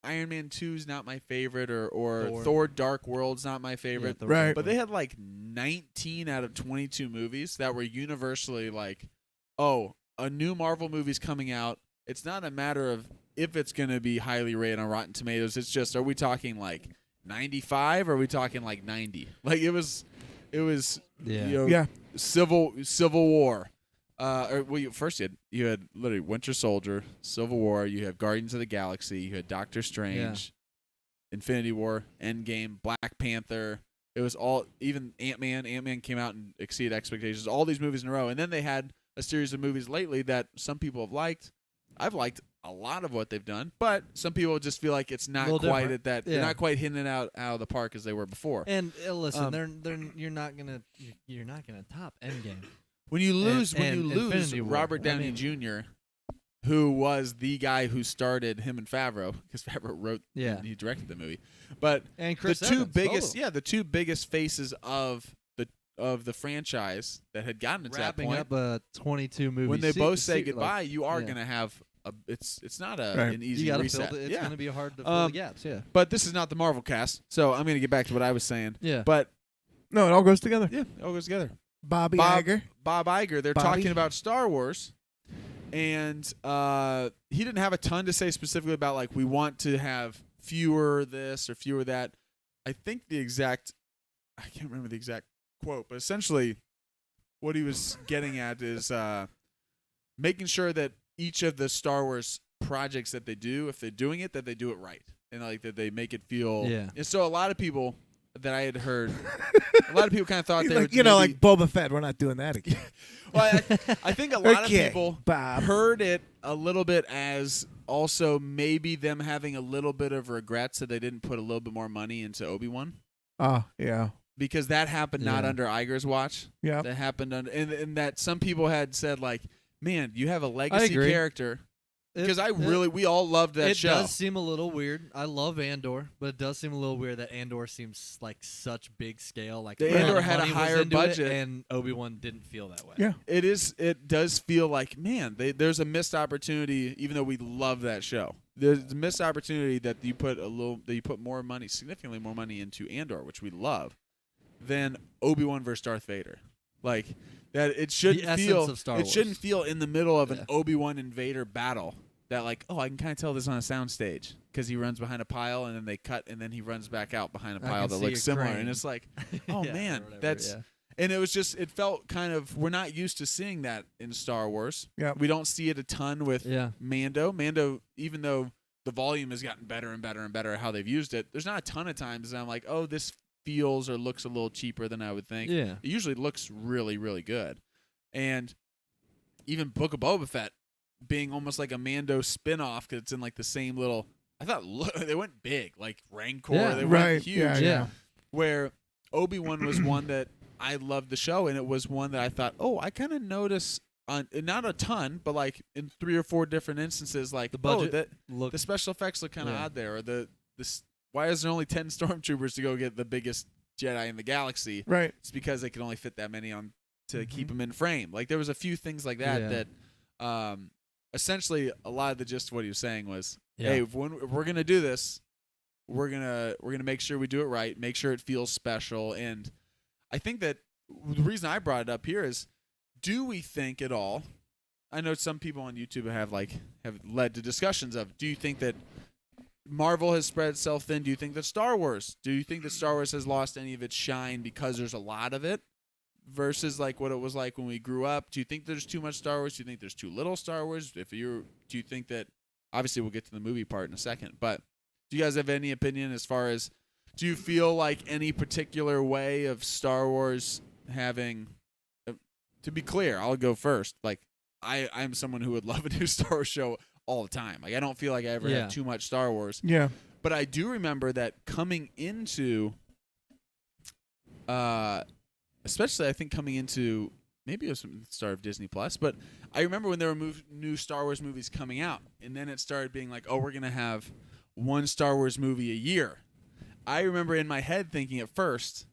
Iron Man 2 is not my favorite, or Thor. Thor Dark World's not my favorite. Yeah, Right. But they had like 19 out of 22 movies that were universally like, oh, a new Marvel movie's coming out. It's not a matter of if it's going to be highly rated on Rotten Tomatoes. It's just, are we talking like 95 or are we talking like 90? Like it was you know, Civil War. First you had literally Winter Soldier, Civil War. You have Guardians of the Galaxy. You had Doctor Strange, Infinity War, Endgame, Black Panther. It was all, even Ant-Man. Ant-Man came out and exceeded expectations. All these movies in a row, and then they had a series of movies lately that some people have liked. I've liked a lot of what they've done, but some people just feel like it's not quite different. at that. They're not quite hitting it out of the park as they were before. And listen, you're not gonna top Endgame. When you lose Infinity War. Robert Downey Jr., who was the guy who started him and Favreau, because Favreau wrote and he directed the movie, but and Chris the two Evans, the two biggest faces of the franchise that had gotten to that point, wrapping up a 22 movie. when they both say goodbye, you are gonna have it's not an easy you gotta reset. Fill it's gonna be hard to fill the gaps. Yeah, but this is not the Marvel cast, so I'm gonna get back to what I was saying. Yeah, but no, it all goes together. Yeah, it all goes together. Bob Iger. They're talking about Star Wars, and he didn't have a ton to say specifically about like we want to have fewer this or fewer that. I think I can't remember the exact quote, but essentially what he was getting at is making sure that each of the Star Wars projects that they do, if they're doing it, that they do it right, and like that they make it feel. Yeah. And so a lot of people that I had heard, a lot of people kind of thought they like, were like Boba Fett. We're not doing that again. Well, I think a lot of people Bob. heard it a little bit as also maybe them having a little bit of regrets that they didn't put a little bit more money into Obi-Wan. Oh, yeah. Because that happened not under Iger's watch. Yeah. That happened and that some people had said like, man, you have a legacy character. Because we all loved that show. It does seem a little weird. I love Andor, but it does seem a little weird that Andor seems like such big scale. Like Andor had a higher budget, and Obi-Wan didn't feel that way. Yeah, it does feel like, man, there's a missed opportunity. Even though we love that show, there's a missed opportunity that you put more money, significantly more money into Andor, which we love, than Obi-Wan versus Darth Vader. Like that, it shouldn't feel in the middle of an Obi-Wan and Vader battle. That like, oh, I can kind of tell this on a soundstage because he runs behind a pile and then they cut and then he runs back out behind a pile that looks similar, and it's like, oh man, and it was just, it felt kind of, we're not used to seeing that in Star Wars. Yeah, we don't see it a ton with Mando. Mando, even though the volume has gotten better and better and better at how they've used it, there's not a ton of times that I'm like, oh, this feels or looks a little cheaper than I would think. Yeah, it usually looks really, really good, and even Book of Boba Fett being almost like a Mando spin-off because it's in like the same little. I thought they went big, like Rancor. They went huge. Yeah. Where Obi-Wan was one that I loved the show, and it was one that I thought, oh, I kind of noticed on not a ton, but like in 3 or 4 different instances, like the budget the special effects look kind of odd there, or why is there only 10 stormtroopers to go get the biggest Jedi in the galaxy? Right. It's because they can only fit that many on to keep them in frame. Like there was a few things like that that. Essentially, a lot of the gist of what he was saying was, "Hey, if we're gonna do this, we're gonna make sure we do it right, make sure it feels special." And I think that the reason I brought it up here is, do we think at all? I know some people on YouTube have led to discussions of, do you think that Marvel has spread itself thin? Do you think that Star Wars has lost any of its shine because there's a lot of it? Versus like what it was like when we grew up. Do you think there's too much Star Wars? Do you think there's too little Star Wars? Do you think that, obviously we'll get to the movie part in a second, but do you guys have any opinion as far as, do you feel like any particular way of Star Wars having, to be clear, I'll go first. Like I'm someone who would love a new Star Wars show all the time. Like I don't feel like I ever had too much Star Wars. Yeah. But I do remember that coming into, especially, I think coming into, maybe it was the start of Disney Plus, but I remember when there were new Star Wars movies coming out, and then it started being like, oh, we're going to have one Star Wars movie a year. I remember in my head thinking at first,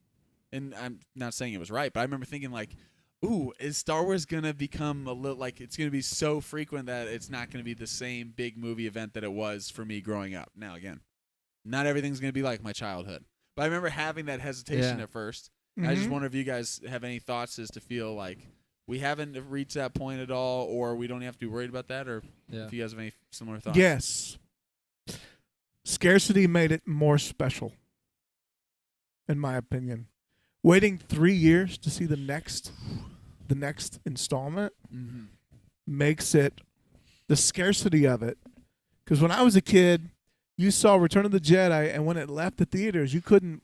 and I'm not saying it was right, but I remember thinking like, ooh, is Star Wars gonna become a little like it's gonna be so frequent that it's not gonna be the same big movie event that it was for me growing up? Now again, not everything's gonna be like my childhood, but I remember having that hesitation at first. I just wonder if you guys have any thoughts as to feel like we haven't reached that point at all, or we don't have to be worried about that, or if you guys have any similar thoughts. Yes. Scarcity made it more special, in my opinion. Waiting 3 years to see the next installment makes it the scarcity of it. Because when I was a kid, you saw Return of the Jedi, and when it left the theaters, you couldn't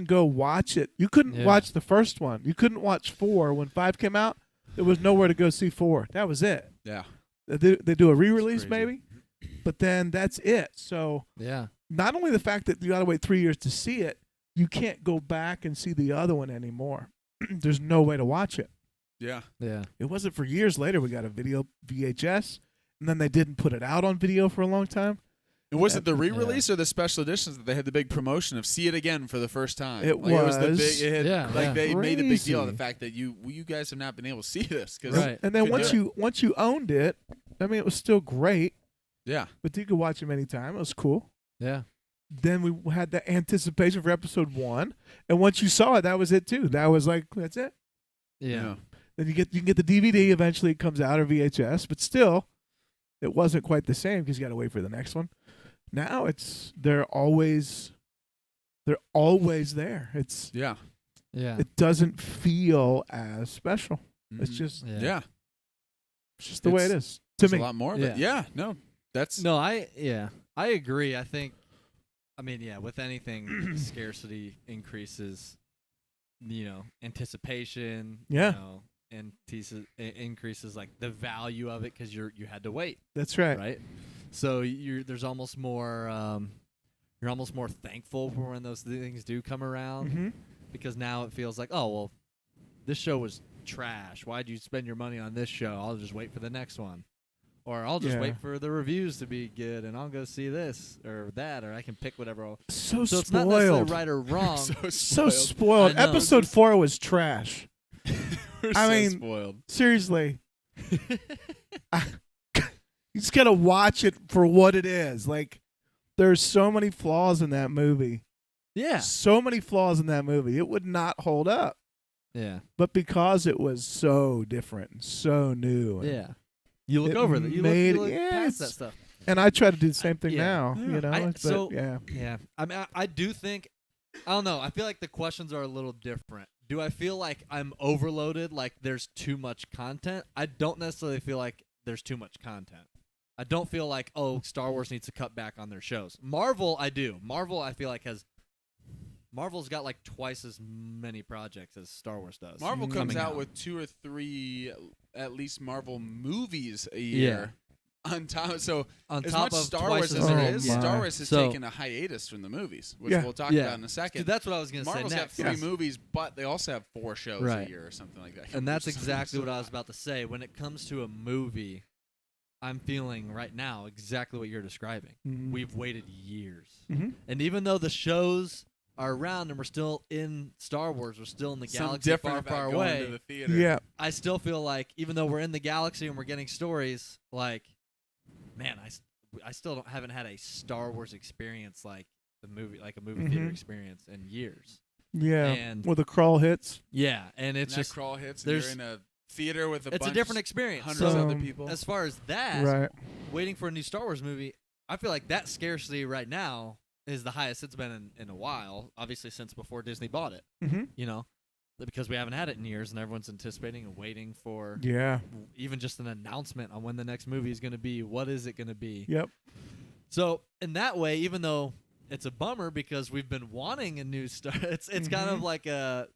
go watch it. You couldn't watch the first one. You couldn't watch 4 when 5 came out. There was nowhere to go see 4. That was it. Yeah, they do a re-release maybe, but then that's it. So not only the fact that you got to wait 3 years to see it, you can't go back and see the other one anymore. There's no way to watch it. Yeah. It wasn't for years later we got a video VHS, and then they didn't put it out on video for a long time. And was it the re-release or the special editions that they had the big promotion of see it again for the first time? It was the big. They made a big Crazy. deal of the fact that you guys have not been able to see this. Right. And then once you owned it, I mean, it was still great. Yeah. But you could watch them anytime. It was cool. Yeah. Then we had the anticipation for episode 1, and once you saw it, that was it too. That was like, that's it. Yeah. Then you can get the DVD. Eventually, it comes out or VHS, but still, it wasn't quite the same because you got to wait for the next one. Now they're always there. It doesn't feel as special. It's just it's just the way it is to me. A lot more of it. Yeah. No. I agree. I think. I mean, with anything, scarcity increases, anticipation, increases like the value of it because you had to wait. That's right. Right. So there's almost more, you're almost more thankful for when those things do come around because now it feels like, oh, well, this show was trash. Why'd you spend your money on this show? I'll just wait for the next one. Or I'll just wait for the reviews to be good, and I'll go see this or that, or I can pick whatever. So it's spoiled. not necessarily right or wrong. so spoiled. Episode 4 was trash. I mean, spoiled. Seriously. You just gotta watch it for what it is. Like, there's so many flaws in that movie. Yeah. So many flaws in that movie. It would not hold up. Yeah. But because it was so different and so new. And you look over it. You look past that stuff. And I try to do the same thing now. Yeah. You know. I mean, I do think. I don't know. I feel like the questions are a little different. Do I feel like I'm overloaded? Like there's too much content? I don't necessarily feel like there's too much content. I don't feel like Star Wars needs to cut back on their shows. Marvel, I do. Marvel, I feel like Marvel's got like twice as many projects as Star Wars does. Marvel comes out with 2 or 3 at least Marvel movies a year. On top of Star Wars as it is, Star Wars has taken a hiatus from the movies, which we'll talk about in a second. Dude, that's what I was going to say next. Marvel's got 3 movies, but they also have 4 shows a year or something like that. And that's exactly what I was about to say. When it comes to a movie, I'm feeling right now exactly what you're describing. We've waited years. And even though the shows are around and we're still in Star Wars, we're still in the galaxy far away. To the theater. I still feel like even though we're in the galaxy and we're getting stories, like, man, I still haven't had a Star Wars experience like a movie theater experience in years. Yeah, and where the crawl hits. Yeah, and it's just crawl hits. And you're in a theater with it's a different experience. Hundreds of other people. As far as that, waiting for a new Star Wars movie, I feel like that scarcity right now is the highest it's been in a while. Obviously, since before Disney bought it. You know, because we haven't had it in years, and everyone's anticipating and waiting for even just an announcement on when the next movie is going to be. What is it going to be? Yep. So in that way, even though it's a bummer because we've been wanting a new Star, it's kind of like a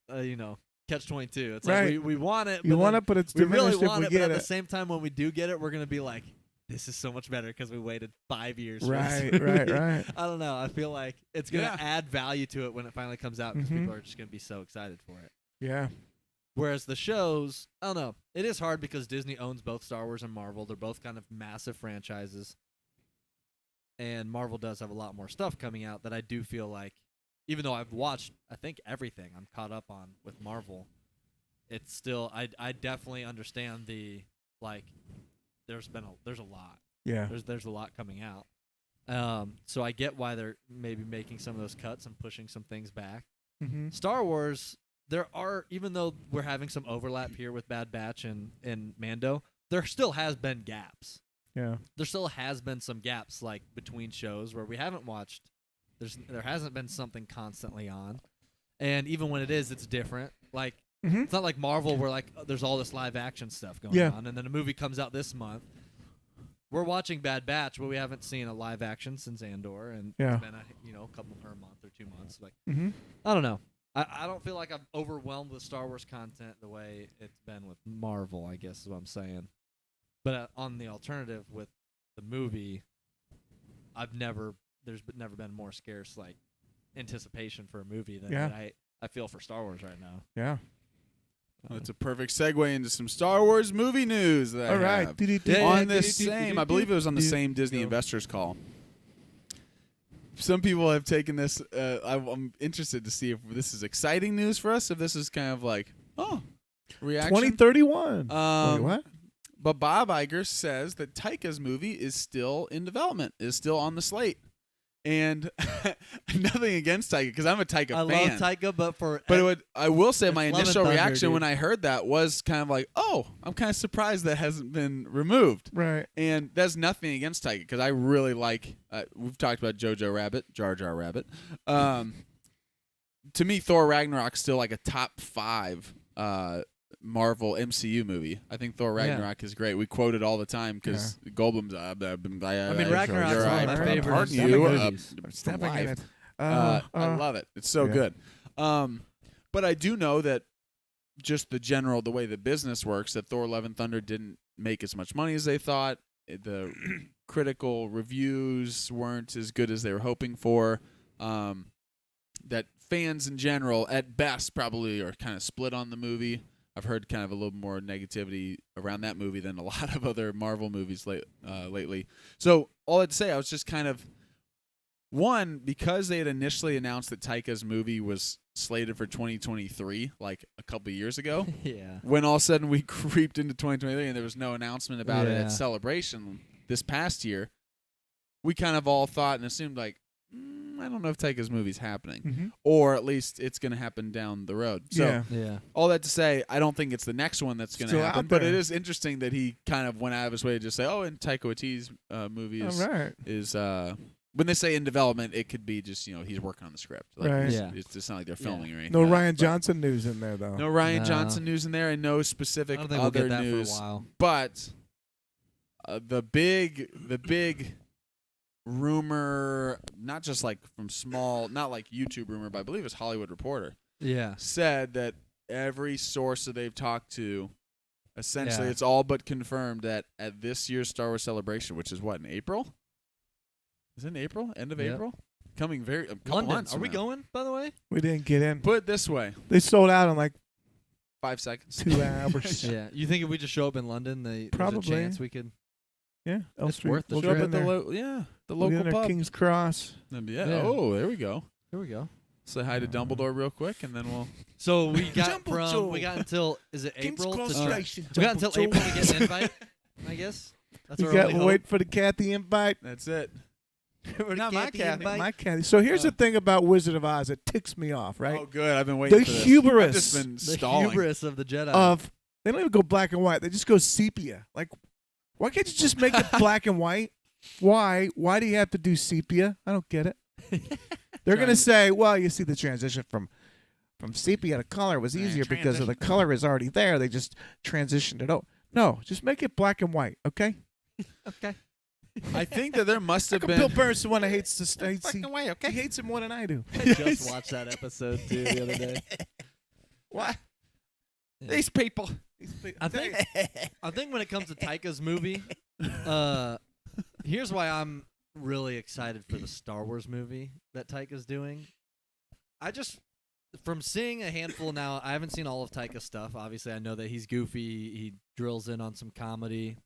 catch-22. It's like we want it. You want it, but it's we really diminished want if it. we But get at it. the same time, when we do get it, we're going to be like, this is so much better because we waited 5 years. Right. I don't know. I feel like it's going to add value to it when it finally comes out because people are just going to be so excited for it. Yeah. Whereas the shows, I don't know. It is hard because Disney owns both Star Wars and Marvel. They're both kind of massive franchises. And Marvel does have a lot more stuff coming out that I do feel like, even though I've watched, I think, everything I'm caught up on with Marvel, it's still I definitely understand the like. There's a lot. Yeah. There's a lot coming out. So I get why they're maybe making some of those cuts and pushing some things back. Mm-hmm. Star Wars, even though we're having some overlap here with Bad Batch and Mando, there still has been gaps. Yeah. There still has been some gaps like between shows where we haven't watched. There hasn't been something constantly on, and even when it is, it's different. Like it's not like Marvel where like there's all this live action stuff going on, and then a movie comes out this month. We're watching Bad Batch, but we haven't seen a live action since Andor, and it's been a couple per month or 2 months. Like I don't know. I don't feel like I'm overwhelmed with Star Wars content the way it's been with Marvel, I guess is what I'm saying. But on the alternative with the movie, there's never been more scarce like anticipation for a movie than I feel for Star Wars right now. Yeah. Well, it's a perfect segue into some Star Wars movie news that All right. on this same, I believe it was on the same Disney investors call. Some people have taken this. I'm interested to see if this is exciting news for us. If this is kind of like, reaction. 2031. Wait, what? But Bob Iger says that Taika's movie is still in development, is still on the slate. And nothing against Taika, because I'm a Taika fan. I love Taika, but I will say my initial reaction dude. when I heard that was kind of like, I'm kind of surprised that hasn't been removed. Right. And that's nothing against Taika, because I really like, we've talked about Jojo Rabbit, Jar Jar Rabbit. To me, Thor Ragnarok's still like a top 5 Marvel MCU movie. I think Thor Ragnarok is great. We quote it all the time because Goldblum's. I mean, Ragnarok's one of my favorites. I love it. It's so good. But I do know that just the way the business works, that Thor: Love and Thunder didn't make as much money as they thought. The critical reviews weren't as good as they were hoping for. That fans in general, at best, probably are kind of split on the movie. I've heard kind of a little more negativity around that movie than a lot of other Marvel movies lately. So all I'd say, I was just kind of, one, because they had initially announced that Taika's movie was slated for 2023, like a couple of years ago. When all of a sudden we creeped into 2023 and there was no announcement about it at Celebration this past year, we kind of all thought and assumed like, I don't know if Taika's movie's happening, or at least it's going to happen down the road. So, all that to say, I don't think it's the next one that's going to happen. But it is interesting that he kind of went out of his way to just say, and Taika Waititi's movie is when they say in development, it could be just he's working on the script. Like, it's just not like they're filming or anything. No Ryan Johnson news in there though. No Ryan Johnson news in there, and no specific other news. For a while. But the big rumor, not just like from not like YouTube rumor, but I believe it's Hollywood Reporter. Said that every source that they've talked to, essentially, it's all but confirmed that at this year's Star Wars Celebration, which is what, in April? Is it in April? End of April? Coming a couple London. months. Are we going? By the way, we didn't get in. Put it this way: they sold out in like 5 seconds, 2 hours. You think if we just show up in London, there's a chance we could? Yeah, it's worth the trip. trip. At the local pub. King's Cross. Oh, there we go. Here we go. Say hi to Dumbledore real quick, and then we'll. So we got until is it April? We got until April to get an invite. I guess that's our only hope. Wait for the Kathy invite. That's it. Not my Kathy. My Kathy. So here's the thing about Wizard of Oz. It ticks me off, right? Oh, good. I've been waiting for this. Hubris. I've just been stalling. The hubris of the Jedi. They don't even go black and white. They just go sepia. Like, why can't you just make it black and white? Why? Why do you have to do sepia? I don't get it. They're going to say, well, you see the transition from sepia to color was easier because of the color is already there. They just transitioned it out. No, just make it black and white, okay? Okay. I think that there must have been. Bill Burr's the one that hates the black and white, okay? He hates him more than I do. I just watched that episode, too, the other day. What? Yeah. These people. I think when it comes to Taika's movie, here's why I'm really excited for the Star Wars movie that Taika's doing. From seeing a handful now, I haven't seen all of Taika's stuff. Obviously, I know that he's goofy. He drills in on some comedy.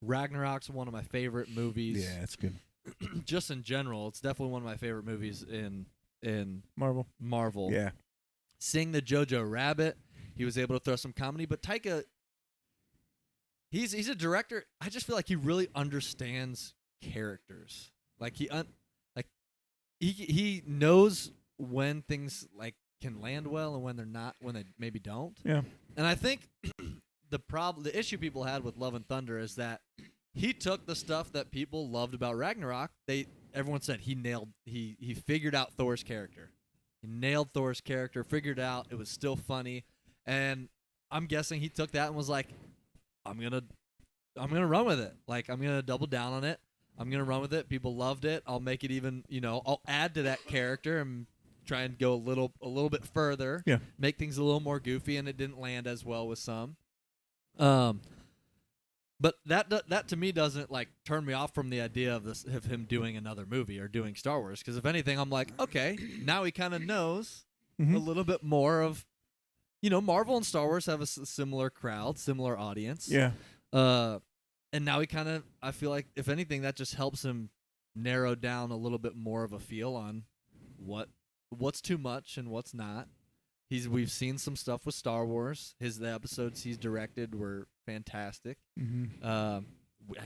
Ragnarok's one of my favorite movies. Yeah, it's good. Just in general, it's definitely one of my favorite movies in Marvel. Marvel. Yeah. Seeing the Jojo Rabbit, He was able to throw some comedy, but Taika, he's a director. I just feel like he really understands characters. Like he knows when things like can land well and when they're not, when they maybe don't. Yeah. And I think the issue people had with Love and Thunder is that he took the stuff that people loved about Ragnarok. Everyone said he figured out Thor's character. He nailed Thor's character, figured out it was still funny, and I'm guessing he took that and was like, I'm gonna run with it. Like, I'm gonna double down on it. I'm gonna run with it. People loved it. I'll make it even, I'll add to that character and try and go a little bit further. Yeah. Make things a little more goofy, and it didn't land as well with some. But that to me doesn't like turn me off from the idea of him doing another movie or doing Star Wars, because if anything, I'm like, okay, now he kind of knows a little bit more of, Marvel and Star Wars have a similar crowd, similar audience. Yeah. And now I feel like if anything, that just helps him narrow down a little bit more of a feel on what's too much and what's not. We've seen some stuff with Star Wars. The episodes he's directed were fantastic. Mm-hmm.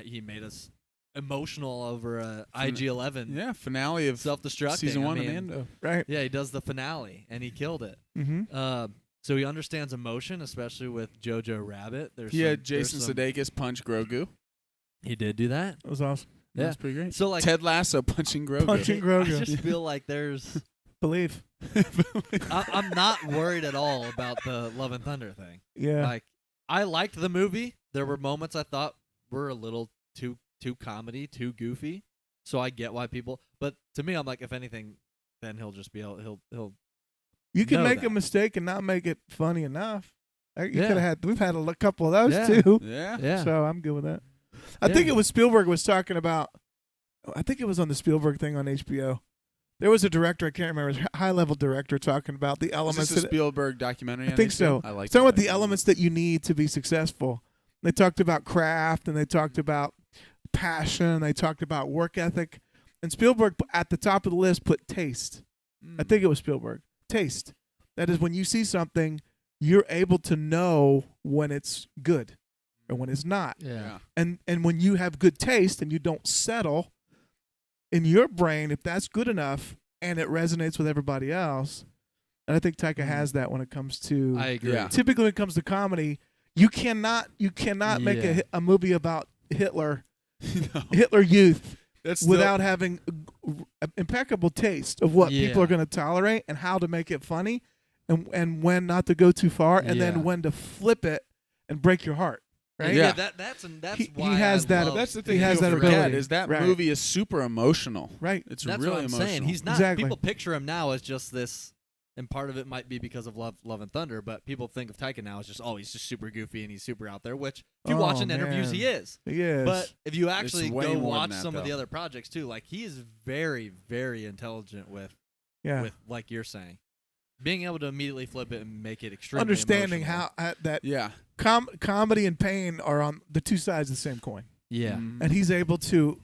He made us emotional over a IG-11. Yeah, finale of self-destructing. season 1 of Mando. Right. Yeah, he does the finale, and he killed it. Mm-hmm. So he understands emotion, especially with Jojo Rabbit. He had Jason Sudeikis punch Grogu. He did do that. That was awesome. Yeah. That's pretty great. So like Ted Lasso punching Grogu. Punching Grogu. I just feel like there's... Believe. I'm not worried at all about the Love and Thunder thing. Yeah. Like, I liked the movie. There were moments I thought were a little too comedy, too goofy. So I get why people... But to me, I'm like, if anything, then he'll just be able... He'll You can know make that. a mistake and not make it funny enough. We've Yeah. had a couple of those Yeah. too. Yeah. Yeah. So I'm good with that. I Yeah. think it was Spielberg was talking about. I think it was on the Spielberg thing on HBO. There was a director, I can't remember, a high-level director talking about the Is elements. this a Spielberg documentary? I think so. I like talking about the elements that you need to be successful. They talked about craft, and they talked about passion. They talked about work ethic. And Spielberg, at the top of the list, put taste. I think it was Spielberg. Taste. That is, when you see something, you're able to know when it's good or when it's not. Yeah. And when you have good taste and you don't settle, in your brain, if that's good enough and it resonates with everybody else, and I think Taika has that when it comes to... I agree. Yeah. Typically when it comes to comedy, you cannot make a movie about Hitler youth without having impeccable taste of what people are going to tolerate and how to make it funny and when not to go too far and then when to flip it and break your heart. Right? Yeah, that's why he has I that. love- That's the thing He has you that forget ability. is that Right. movie is super emotional. Right. It's That's really what I'm emotional. saying. He's not. Exactly. People picture him now as just this, and part of it might be because of Love and Thunder. But people think of Taika now as just, he's just super goofy and he's super out there. Which, if you watch in interviews, man. he is. He is. But if you actually way go more watch than that, some of the though. other projects too, like he is very, very intelligent with like you're saying, being able to immediately flip it and make it extremely understanding emotional. how that Yeah. comedy and pain are on the two sides of the same coin. Yeah. And he's able to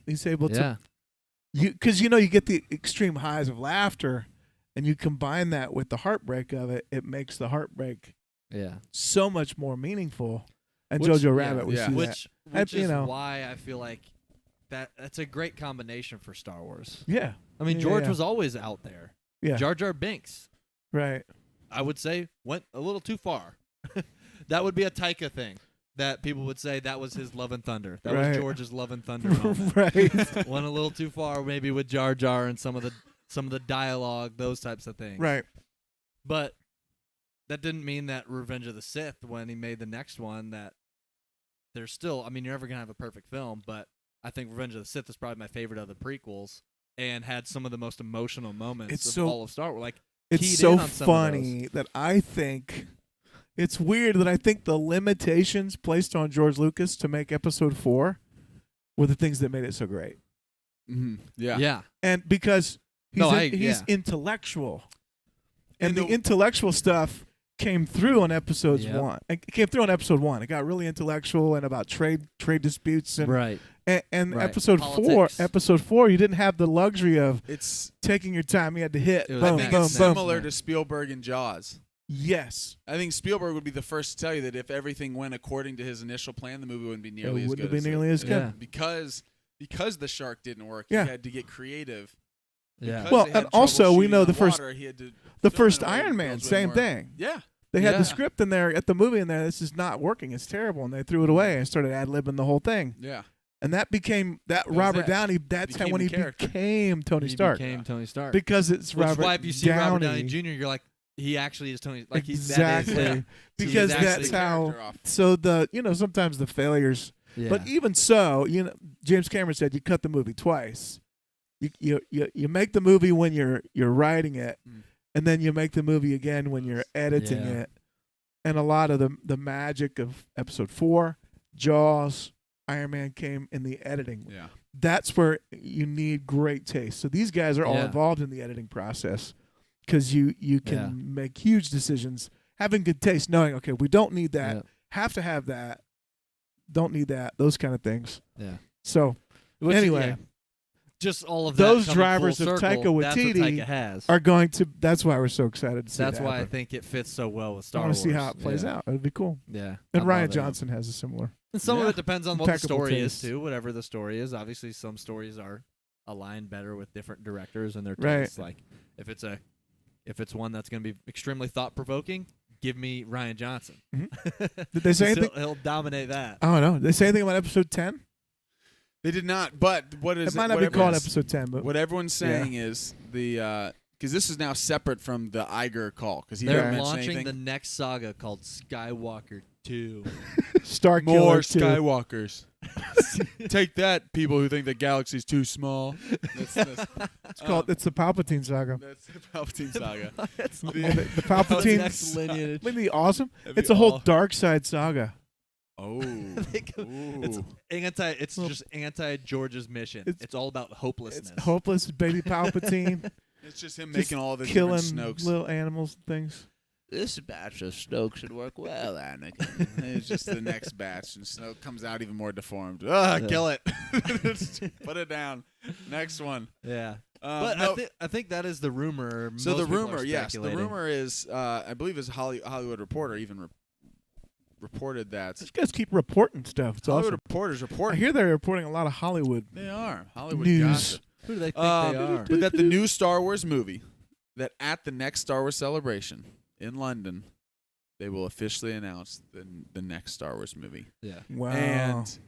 because you get the extreme highs of laughter and you combine that with the heartbreak of it, it makes the heartbreak so much more meaningful. And Jojo Rabbit we see that. Which is know. why I feel like that's a great combination for Star Wars. Yeah. I mean, Yeah, George yeah. was always out there. Yeah. Jar Jar Binks, Right. I would say, went a little too far. That would be a Taika thing. That people would say that was his Love and Thunder. That was George's Love and Thunder moment. Right. Went a little too far, maybe with Jar Jar and some of the dialogue, those types of things. Right. But that didn't mean that Revenge of the Sith, when he made the next one, that there's still. I mean, you're never gonna have a perfect film, but I think Revenge of the Sith is probably my favorite of the prequels, and had some of the most emotional moments of all of Star Wars. Like, it's keyed so in on some of funny that I think it's weird that I think the limitations placed on George Lucas to make Episode 4 were the things that made it so great. Mm-hmm. Yeah. Yeah. And because he's yeah. intellectual, and And the intellectual stuff came through on episodes Yep. 1. It came through on episode 1. It got really intellectual and about trade disputes and Right. and Right. episode Politics. Episode 4, you didn't have the luxury of It's taking your time. You had to hit It was- boom, I think boom, it's boom. similar to Spielberg and Jaws. Yes. I think Spielberg would be the first to tell you that if everything went according to his initial plan, the movie wouldn't be nearly as good. It wouldn't be nearly as good. Because the shark didn't work. Yeah. He had to get creative. Yeah. Because Well, they had and also trouble we shooting know on the first water, he had to the film first in a way Iron that Man, builds way same more. thing. Yeah. They had Yeah. the script in there at the movie in there. This is not working. It's terrible, and they threw it away and started ad-libbing the whole thing. Yeah. And that became was Robert it. Downey. That's Became how when the he character. became Tony He Stark became Tony Stark. because it's Which is Robert why if you see Downey. Robert Downey Jr., you're like, he actually is Tony. Like Exactly. That is, yeah. Because He's actually that's the how. character off. So sometimes the failures. Yeah. But even so, James Cameron said you cut the movie twice. You make the movie when you're writing it, and then you make the movie again when you're editing Yeah. it. And a lot of the magic of Episode 4, Jaws, Iron Man came in the editing. Yeah. That's where you need great taste. So these guys are all Yeah. involved in the editing process because you can Yeah. make huge decisions, having good taste, knowing, okay, we don't need that, Yeah. have to have that, don't need that, those kind of things. Yeah. So Which, anyway, yeah. Just all of those that coming drivers full of circle, Taika that's what Waititi Taika has. are going to. That's why we're so excited to see. That's that why I happen. think it fits so well with I Star want Wars. to see how it plays Yeah. out. It'd be cool. Yeah. And I Ryan love it. Johnson has a similar. And some of Yeah. it depends on what the Impeccable story taste. is too. Whatever the story is, obviously some stories are aligned better with different directors and their Right. tastes. Like if it's one that's going to be extremely thought provoking, give me Ryan Johnson. Did they say anything? He'll dominate that. I don't know. Did they say anything about Episode 10? They did not. But what is It might not what be called everyone's- Episode 10, but What everyone's saying is because this is now separate from the Iger call because he didn't They're mention launching anything. the next saga called Skywalker 2. Star Killer More 2. Skywalkers. Take that, people who think the galaxy's too small. That's It's called. It's the Palpatine saga. that's the Palpatine saga. The The Palpatine. next lineage. Wouldn't it be awesome? That'd It's be a whole all- dark side saga. Oh, It's It's just anti George's mission. It's- It's all about hopelessness. It's hopeless baby Palpatine It's just him Just making all the killing different Snokes. little animals and things. This batch of Snoke should work well, Anakin. It's just the next batch, and Snoke comes out even more deformed. Yeah. Kill it. Put it down. Next one. Yeah. But But I think that is the rumor. so Most the people are rumor, yes, the speculating. rumor is, I believe, is Hollywood Reporter even reported that. These guys keep reporting stuff. It's Hollywood awesome. Reporters I reporting. hear they're reporting a lot of Hollywood. They are Hollywood News. gossip. Who do they think they are? But that the new Star Wars movie, that at the next Star Wars celebration in London, they will officially announce the next Star Wars movie. Yeah. Wow. And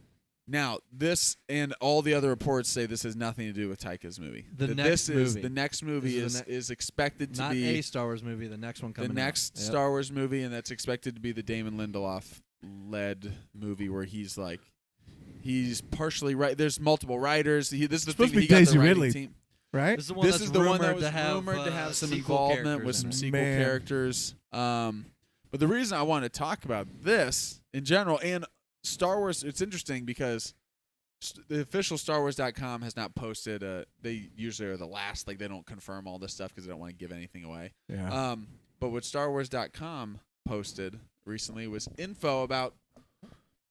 now this and all the other reports say this has nothing to do with Taika's movie. The That next movie. the next movie This is is expected to Not be a Star Wars movie. The next one the coming. next out. Yep. Star Wars movie, and that's expected to be the Damon Lindelof led movie where he's partially right. There's multiple writers. This is the Supposed thing to that be he got Daisy the writing Ridley. team. Right? This is the one This that's is the one that rumored was to have, rumored to have some sequel involvement with characters some in it. sequel Man. characters. But the reason I want to talk about this in general and Star Wars, it's interesting because the official StarWars.com has not posted. They usually are the last. Like they don't confirm all this stuff because they don't want to give anything away. Yeah. But what StarWars.com posted recently was info about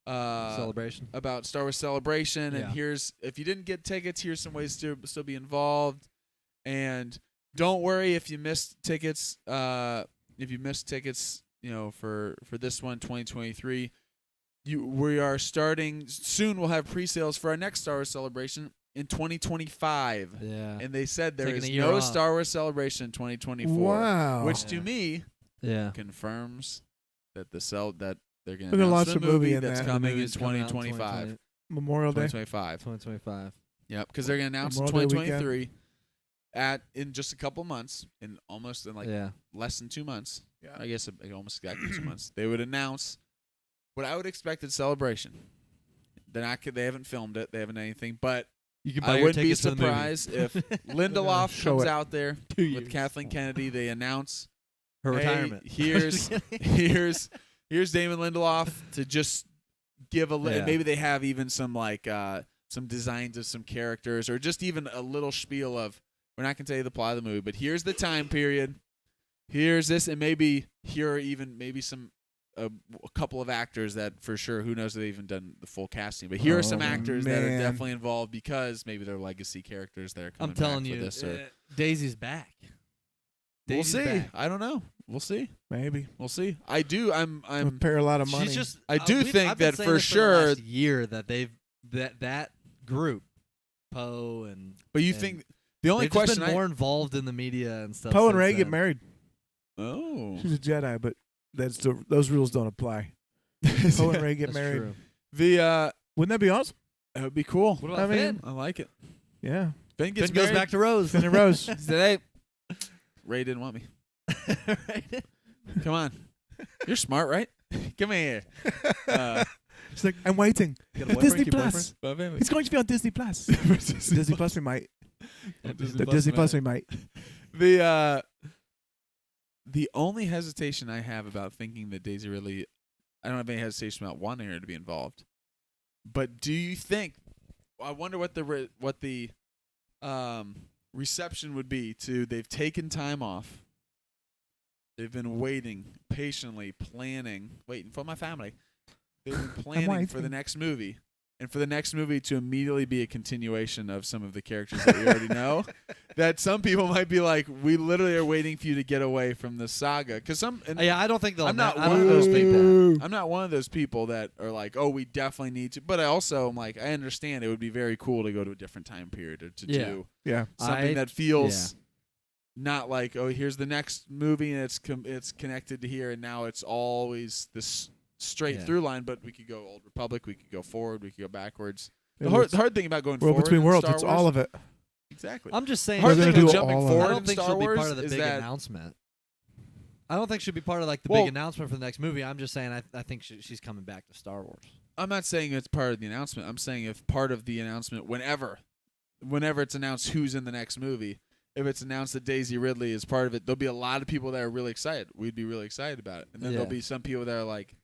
Celebration. about Star Wars Celebration, and Yeah. here's if you didn't get tickets, here's some ways to still be involved. And don't worry if you missed tickets. For this one, 2023, we are starting soon. We'll have pre-sales for our next Star Wars Celebration in 2025. Yeah. And they said there Taking is a year no off. Star Wars Celebration in 2024, Wow. which Yeah. to me Yeah. confirms that that they're going We're to gonna launch launch a a movie movie in that's that. coming in Movie's coming out in 2025. Memorial Day. 2025. 2025. Yep, because they're going to announce in Memorial Day 2023 in just a couple months, in Yeah. less than 2 months. Yeah. I guess almost exactly 2 months. They would announce what I would expect at Celebration. They haven't filmed it. They haven't anything, but You can buy I your wouldn't be tickets to the movie. surprised if Lindelof Show comes it. out there 2 with years. Kathleen Kennedy. They announce Her hey, retirement. here's Damon Lindelof to just give Yeah. maybe they have even some some designs of some characters or just even a little spiel of we're not gonna tell you the plot of the movie, but here's the time period. Here's this, and maybe here are even maybe some a couple of actors that for sure who knows if they've even done the full casting, but here are some Oh, actors that are man. definitely involved because maybe they're legacy characters that are coming I'm telling back for you, this or Daisy's back. we'll Daisy's see. back. I don't know. We'll see. Maybe. We'll see. I do. I'm. Prepare a lot of money. She's just. I do think I've been that saying for this sure. the last year that they've that group, Poe and. But you and think the only they've question just been more involved in the media and stuff. Poe and since Rey get then. married. Oh. She's a Jedi, but those rules don't apply. Poe and Rey get That's married. true. The Wouldn't that be awesome? That would be cool. What about I mean- Finn? I like it. Yeah. Finn gets Finn goes married. back to Rose. Finn and Rose. He said, "Hey, Ray didn't want me. Right? Come on, you're smart, right? Come here." She's like, I'm waiting. Got a The boyfriend, Disney cute Plus. boyfriend? It's going to be on Disney Plus. Disney Plus me, mate. The Disney Plus me, mate. The only hesitation I have about thinking that Daisy Ridley, I don't have any hesitation about wanting her to be involved. But do you think? I wonder what the reception would be to. They've taken time off. They've been waiting patiently, waiting for my family. They've been planning for the next movie. And for the next movie to immediately be a continuation of some of the characters that we already know, that some people might be like, we literally are waiting for you to get away from the saga. Because I don't think they'll. I'm not I one don't of those think people. I'm not one of those people that are like, oh, we definitely need to. But I also am like, I understand it would be very cool to go to a different time period or to do something that feels not like, oh, here's the next movie and it's connected to here and now it's always this straight through line. But we could go Old Republic, we could go forward, we could go backwards. The hard thing about going World forward Between in Worlds, Star it's Wars, all of it. exactly. I'm just saying. Hard We're thing gonna about do jumping all of it. forward I don't in think Star she'll be Wars part of the is big that announcement. I don't think she'll be part of like the Well, big announcement for the next movie. I'm just saying I think she's coming back to Star Wars. I'm not saying it's part of the announcement. I'm saying if part of the announcement, whenever it's announced who's in the next movie, if it's announced that Daisy Ridley is part of it, there'll be a lot of people that are really excited. We'd be really excited about it. And then there'll be some people that are like,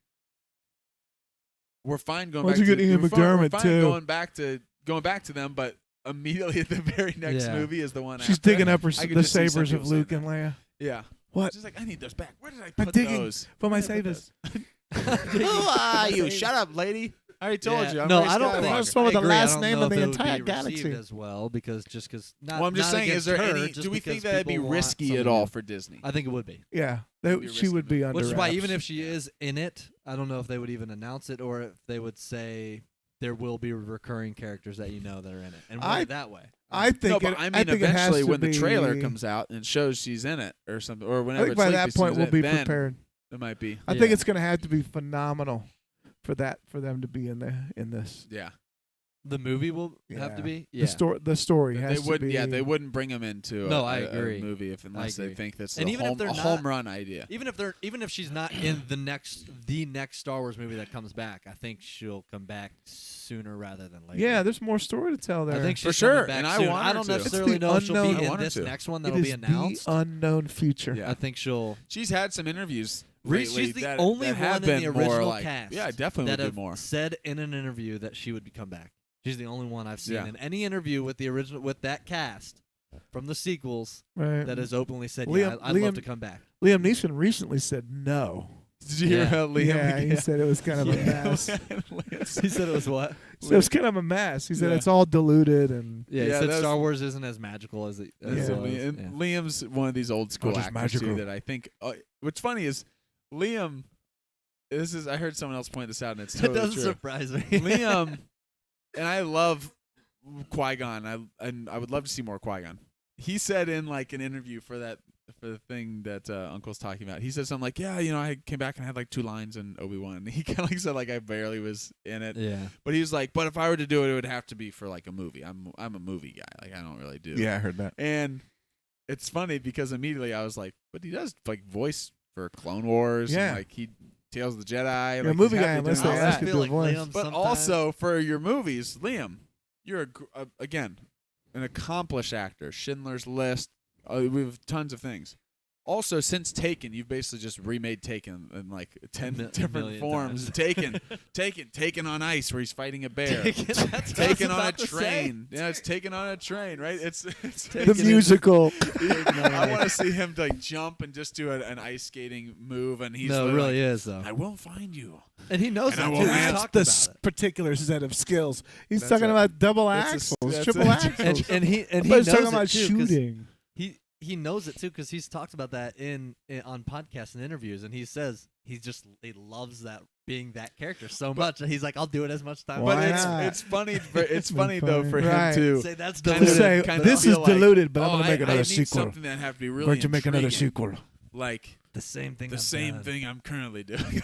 we're fine going Why'd back you to get Ian we're McDermott, fine too? going back to them, but immediately at the very next movie is the one She's after. digging up I could the just see some sabers of people saying Luke and that. Leia. Yeah. What? She's like, I need those back. Where did I I'm put digging those? for my Where did I put sabers. those? Who are you? Shut up, lady. I already told you. I'm no, Ray I don't Skywalker. think. That's one of the I agree. last I don't name know of if the it would entire be received galaxy. as well because not. Well, I'm just not saying, is there against her, any? just Do we think because that it'd be people want risky at somebody all new. for Disney? I think it would be. Yeah, It'd be she would be under Which is why wraps. even if she is in it, I don't know if they would even announce it or if they would say there will be recurring characters that you know that are in it and word it that way. I think No, but it, I mean, think it has eventually, to when the trailer be- comes out and it shows she's in it or something, or I whenever think it's by leaked that that she's point in we'll it, be then prepared. It might be. I think it's going to have to be phenomenal for them to be in this. Yeah. The movie will have to be. Yeah. The story They has to wouldn't. be. Yeah, they wouldn't bring him into No, a, I a agree. movie unless they agree. think that's And a, even if home, they're a not- home run idea. Even if she's not in the next Star Wars movie that comes back, I think she'll come back sooner rather than later. Yeah, there's more story to tell there. I think For she's sure, coming back and I soon. want her don't to. necessarily It's the know if she'll unknown- be I in want her this to. next one It that'll be is announced. the unknown future. Yeah. I think she'll. She's had some interviews. She's lately the that, only that have one in the been more original like, cast Yeah, definitely that would have do more. said in an interview that she would come back. She's the only one I've seen Yeah. in any interview with the original with that cast from the sequels Right. that has openly said, Liam- I'd love Liam- to come back. Liam Neeson recently said no. Did you hear Yeah. about Liam? Yeah, he said it was kind of a mess. He said it was what? So it was kind of a mess. He said Yeah. it's all diluted and Yeah, he Yeah, said that's- Star Wars isn't as magical as it That's Yeah. what was. and Yeah. Liam's one of these old school just actors too magical. that I think. What's funny is Liam. I heard someone else point this out, and it's It totally doesn't true. surprise me. Liam, and I love Qui-Gon. I would love to see more Qui-Gon. He said in like an interview for the thing that Uncle's talking about. He said something like, "Yeah, I came back and I had like 2 lines in Obi-Wan." He kind of like said like I barely was in it. Yeah. But he was like, "But if I were to do it, it would have to be for like a movie. I'm a movie guy. Like I don't really do." yeah, I heard that. And it's funny because immediately I was like, "But he does like voice for Clone Wars. Yeah. And, like he Tales of the Jedi. You're like, a movie he's guy happy unless doing they all ask that. you to do a voice. Liam But sometimes- also for your movies, Liam, you're again an accomplished actor. Schindler's List. We have tons of things. Also, since Taken, you've basically just remade Taken in like 10 different million forms. times. Taken on ice, where he's fighting a bear. That's what I was Taken on a about to say. train. Yeah, it's Taken on a train, right? It's The musical. I want to see him like jump and just do an ice skating move, and he's No, it literally really like, is though. I will find you. And he knows And I that will too. He's land talked the about it. particular set of skills. He's That's talking it. about double That's axles, that's triple it. axles. And he I thought knows he was talking it about too, 'cause shooting. he knows it too because he's talked about that on podcasts and interviews, and he says he loves that being that character so much that he's like, I'll do it as much time. But Why it's funny. It's funny though for Right. him to Say that's kind To of- say, kind of this is feel like, diluted, but I'm oh, going to make I another need sequel. something that have to be really Going to make another intriguing. sequel. Like the same thing. the same thing I'm currently doing.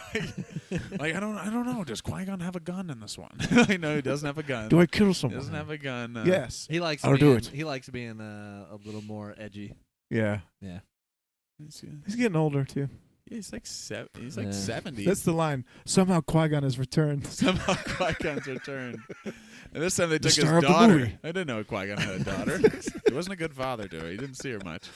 Like I don't know. Does Qui-Gon have a gun in this one? I know he doesn't have a gun. Do I kill He someone? doesn't have a gun. Yes. He likes. I'll do it. He likes being a little more edgy. Yeah. Yeah. He's getting older, too. Yeah, he's like 70. 70. That's the line. Somehow Qui-Gon has returned. Somehow Qui-Gon's returned. And this time they The took his star of the daughter. movie. I didn't know Qui-Gon had a daughter. He wasn't a good father to her. He didn't see her much.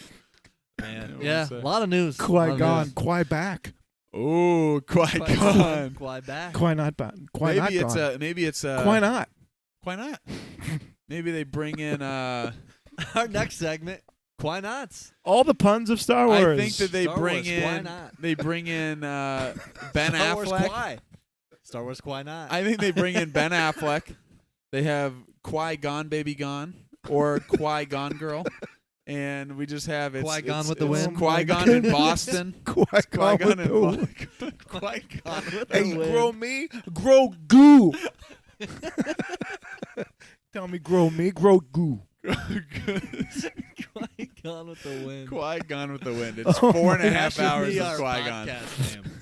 Man. Yeah, Yeah. A lot of news. Qui-Gon. Qui-back. Oh, Qui-Gon. Qui back. Qui-not back. Qui-not gone. Maybe it's Qui-not. Why not? Maybe they bring in Our next segment. Why not? All the puns of Star Wars. I think that they Star bring Wars, in why not? they bring in Ben Star Wars Affleck. Qui. Star Wars Qui not? I think they bring in Ben Affleck. They have Qui-Gon Baby Gone or Qui-Gon Girl. And we just have Qui-Gon with the wind. Qui-Gon in Boston. Qui-Gon Qui-Gon with in the Boston. Qui-Gon with the Hey, wind. grow me, grow goo. Tell me, grow me, grow goo. Qui-Gon with the wind. Qui-Gon with the wind. It's Oh 4.5 That hours should be of our Qui-Gon. podcast name.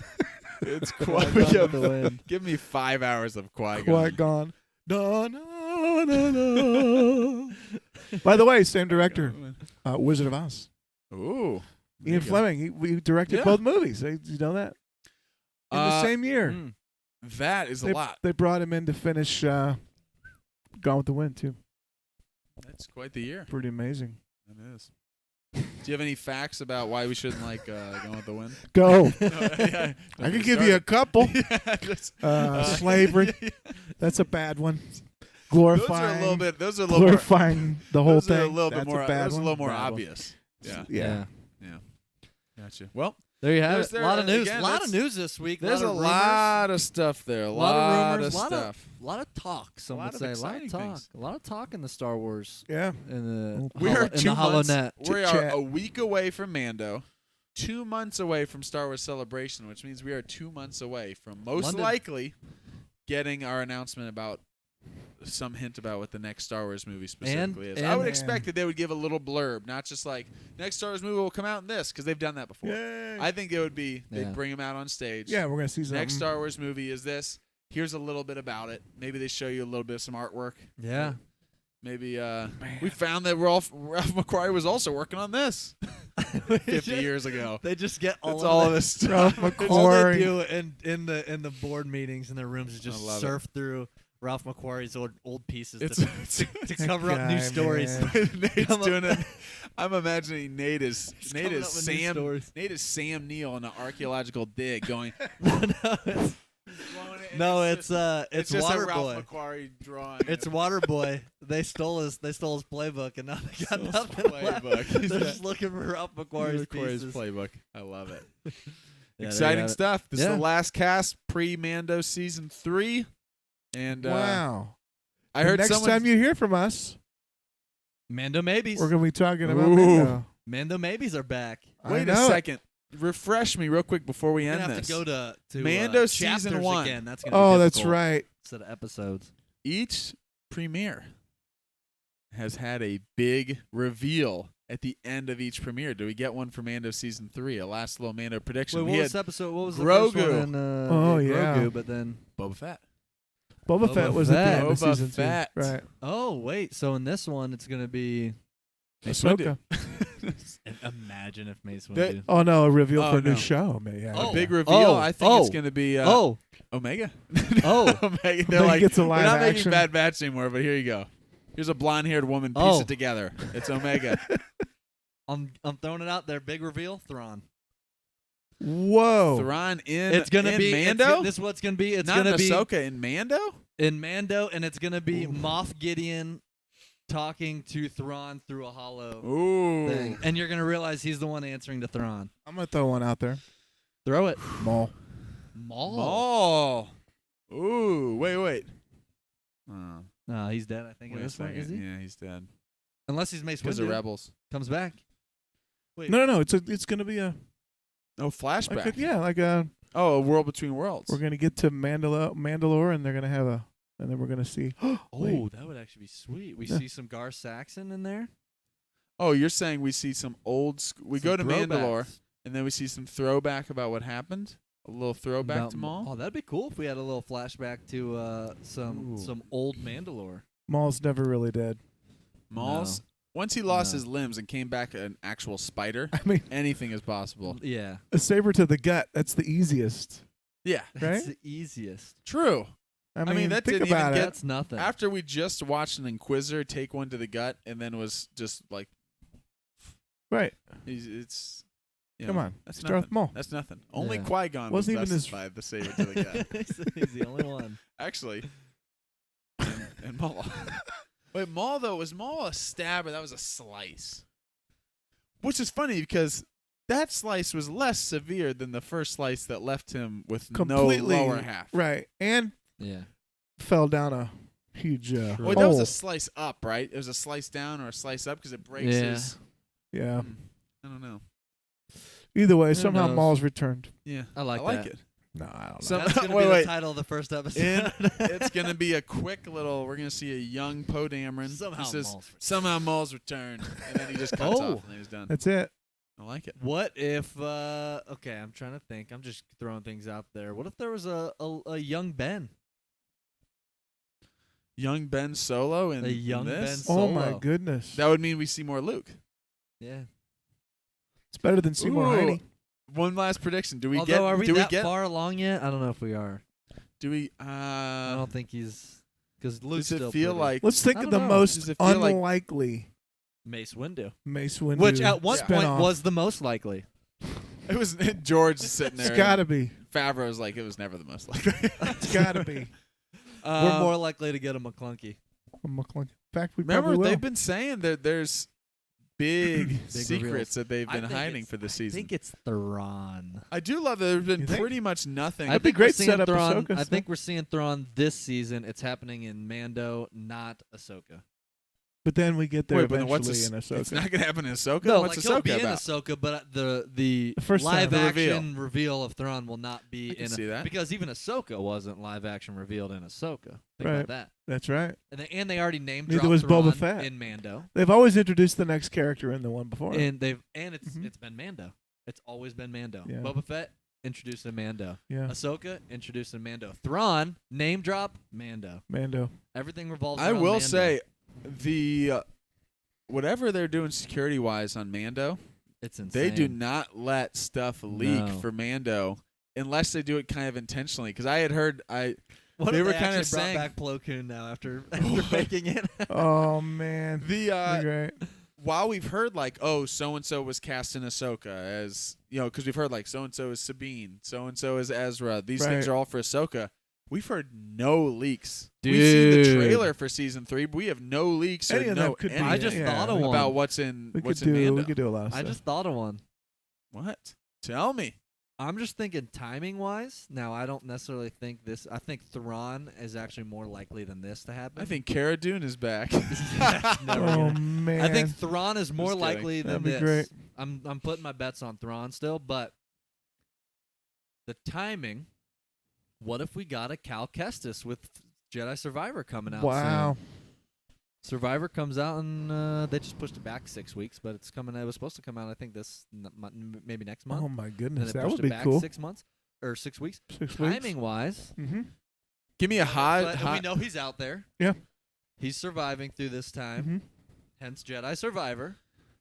It's Qui-Gon Qui-Gon. with the wind. Give me 5 hours of Qui-Gon. Qui-Gon. No, no, no, no. By the way, same director, Wizard of Oz. Ooh. Ian Fleming. He directed Yeah. both movies. Did you know that? In the same year. Mm. That is a lot. They brought him in to finish Gone with the Wind, too. That's quite the year. Pretty amazing. It is. Do you have any facts about why we shouldn't like Going with the Wind? Go. Yeah, I could give you a couple. Yeah, just, Slavery. That's a bad one. Glorifying. Those are a little more. glorifying the whole Those thing. are a little bit That's more. a bad Those are a one. little more Bad one. obvious. Yeah. Yeah. Gotcha. Well, There you have There's it. there- A lot of news. again, A lot of that's- news this week. there's a lot of lot of stuff there. A rumors. lot of lot rumors. of lot stuff. A lot of talk. Some lot would of say. A lot of exciting talk. things. A lot of talk in the Star Wars. Yeah. In the We are in 2 the Hollow months. Net. We are Chit-chat. a week away from Mando. 2 months away from Star Wars Celebration, which means we are 2 months away from most London. likely getting our announcement about some hint about what the next Star Wars movie specifically is. I would and- expect that they would give a little blurb, not just like next Star Wars movie will come out in this because they've done that before. Yay. I think it would be Yeah. they'd bring him out on stage. Yeah, we're going to see something. Next Star Wars movie is this. Here's a little bit about it. Maybe they show you a little bit of some artwork. Yeah. Maybe we found that Ralph McQuarrie was also working on this 50 years ago. They just get all That's of all it. of this stuff. Ralph All McQuarrie. they do in the board meetings in their rooms is just I love surf through Ralph McQuarrie's old pieces It's to cover up new Guy, stories. man. Nate's Come up- doing it. I'm imagining Nate is coming up with new Sam. stories. Nate is Sam Neill in an archaeological dig, going. No, it's just a Ralph Waterboy. McQuarrie drawing. It's Waterboy. They stole his playbook, and now they got Stole his nothing playbook. left. He's They're got- just looking for Ralph McQuarrie's pieces. playbook. I love it. Yeah, there you Exciting have it. stuff. This is Yeah. the last cast pre-Mando season 3, and Wow. I heard next someone. time you hear from us, Mando maybes. we're going to be talking about Ooh. Mando. Mando maybes are back. Wait a know it. second. Refresh me real quick before we We're end gonna have this. to go to Mando chapters season 1. again. That's gonna Oh, be that's difficult right. instead of episodes. Each premiere has had a big reveal at the end of each premiere. Do we get one for Mando season 3? A last little Mando prediction. Wait, we what had was episode? What was the first Grogu. one? In, Oh, yeah. Grogu, but then Boba Fett. Boba Boba Fett was Fett. at the end of Boba season Fett. 2. Right. oh wait, so in this one it's gonna be. Mace Ahsoka. Imagine if Mace That- Windu. Oh, no, a reveal Oh, for a new no. show. Yeah. Oh. A big reveal. Oh. I think it's going to be oh, Omega. Oh. Omega. They're Omega like, gets a we're live not making action. Bad Batch anymore, but here you go. Here's a blonde-haired woman. Piece Oh. it together. It's Omega. I'm throwing it out there. Big reveal. Thrawn. Whoa. Thrawn in It's gonna in be Mando? this is what's gonna be. It's not gonna in be Ahsoka in Mando? in Mando, and it's gonna be Moff Gideon talking to Thrawn through a hollow Ooh. thing, and you're gonna realize he's the one answering to Thrawn. I'm going to throw one out there. Throw it. Maul. Maul. Oh. Ooh. Wait. Oh, No, he's dead. I think in wait a this one, second. is he? Yeah, he's dead. Unless he's Mace Because of Windu Rebels. comes back. Wait. No. It's gonna be a flashback. like a a world between worlds. We're gonna get to Mandalore, and they're gonna have and then we're gonna see. Oh, that would actually be sweet. We see some Gar Saxon in there. Oh, you're saying we see some old. We Some go to Mandalore, throwbacks. and then we see some throwback about what happened. A little throwback About to Maul. Oh, that'd be cool if we had a little flashback to some old Mandalore. Maul's never really dead. Maul's once he lost his limbs and came back an actual spider. I mean, anything is possible. Yeah. a saber to the gut. That's the easiest. Yeah, That's Right? the easiest. true. I mean, that think didn't about even it. That's nothing. After we just watched an Inquisitor take one to the gut, and then was just like, Right. it's. Come on. That's It's Darth nothing. Maul. That's nothing. Only Yeah. Qui-Gon was Wasn't even bested his- by the saber to the gut. He's the only one. Actually, and Maul. Wait, Maul though, was Maul a stab or that was a slice? Which is funny because that slice was less severe than the first slice that left him with Completely no lower half. Right. And Yeah. fell down a huge Sure. Wait, that was hole. a slice up, right? It was a slice down or a slice up because it breaks Yeah. his. Yeah. I don't know. Either way, Who somehow knows? Maul's returned. Yeah, I like that. it. No, I don't know. So- That's gonna Wait, be wait. the title of the first episode. And it's gonna be a quick little. We're gonna see a young Poe Dameron. Somehow He says, Maul's returned. somehow Maul's returned, and then he just cuts Oh. off and then he's done. That's it. I like it. What if? Okay, I'm trying to think. I'm just throwing things out there. What if there was a young Ben? Young Ben Solo in A young this? Ben Oh my Solo. goodness. That would mean we see more Luke. Yeah. It's better than Seymour Ooh. Heine. One last prediction. Do we Although, get? are we do that we get? far along yet? I don't know if we are. Do we? I don't think he's because Luke's Does it still feel pretty. like? Let's think I of don't the know. Does most it feel like- unlikely Mace Windu, Mace Windu which at one point spinoff. was the most likely. It was George sitting there. It's gotta be. Favreau's like it was never the most likely. It's gotta be. We're more likely to get a McClunky. In fact, we Remember, probably will. they've been saying that there's big reveals. secrets that they've I been think hiding it's- for this I season. think it's Thrawn. I do love that there's been You think? pretty much nothing. I think great we're seeing setup Thrawn. Ahsoka I stuff. think we're seeing Thrawn this season. It's happening in Mando, not Ahsoka. But then we get there Wait, but eventually what's in It's Ahsoka. not gonna happen in Ahsoka. No, What's like Ahsoka he'll be in about? Ahsoka, but the first time, live the action reveal of Thrawn will not be I can in see that. because even Ahsoka wasn't live action revealed in Ahsoka. Think Right. about that. That's right. And they already named Neither dropped was Thrawn Boba Fett. in Mando, They've always introduced the next character in the one before. and it's Mhm. it's been Mando. It's always been Mando. Yeah. Boba Fett introduced in Mando. yeah, Ahsoka introduced in Mando. Thrawn name drop Mando. Mando. Everything revolves. I around will Mando. say, the whatever they're doing security wise on Mando, it's insane. they do not let stuff leak No. for Mando unless they do it kind of intentionally. Because I had heard What they if were they kinda actually brought saying- back Plo Koon now after making it. Oh man, the That'd be great. while we've heard like, oh, so and so was cast in Ahsoka as because we've heard like so and so is Sabine, so and so is Ezra. These things Right. are all for Ahsoka. We've heard no leaks. We've seen the Dude. trailer for season 3, but we have no leaks or Any of that no could be. anything I just thought of one. about what's in We what's could in do. Mando. We could do a lot of I stuff. just thought of one. What? Tell me. I'm just thinking timing wise. Now I don't necessarily think this. I think Thrawn is actually more likely than this to happen. I think Cara Dune is back. Yeah, never Oh gonna- man, I think Thrawn is more Just kidding. likely than That'd be this. great. I'm putting my bets on Thrawn still, but the timing. What if we got a Cal Kestis with Jedi Survivor coming out? Wow. soon? Survivor comes out and they just pushed it back 6 weeks, but it's coming. It was supposed to come out, I think, maybe next month. Oh my and goodness, then that pushed would it be back cool. 6 months or 6 weeks. 6 weeks. Timing wise, Mm-hmm. Give me a but we hot. know he's out there. Yeah. He's surviving through this time. Mm-hmm. Hence Jedi Survivor.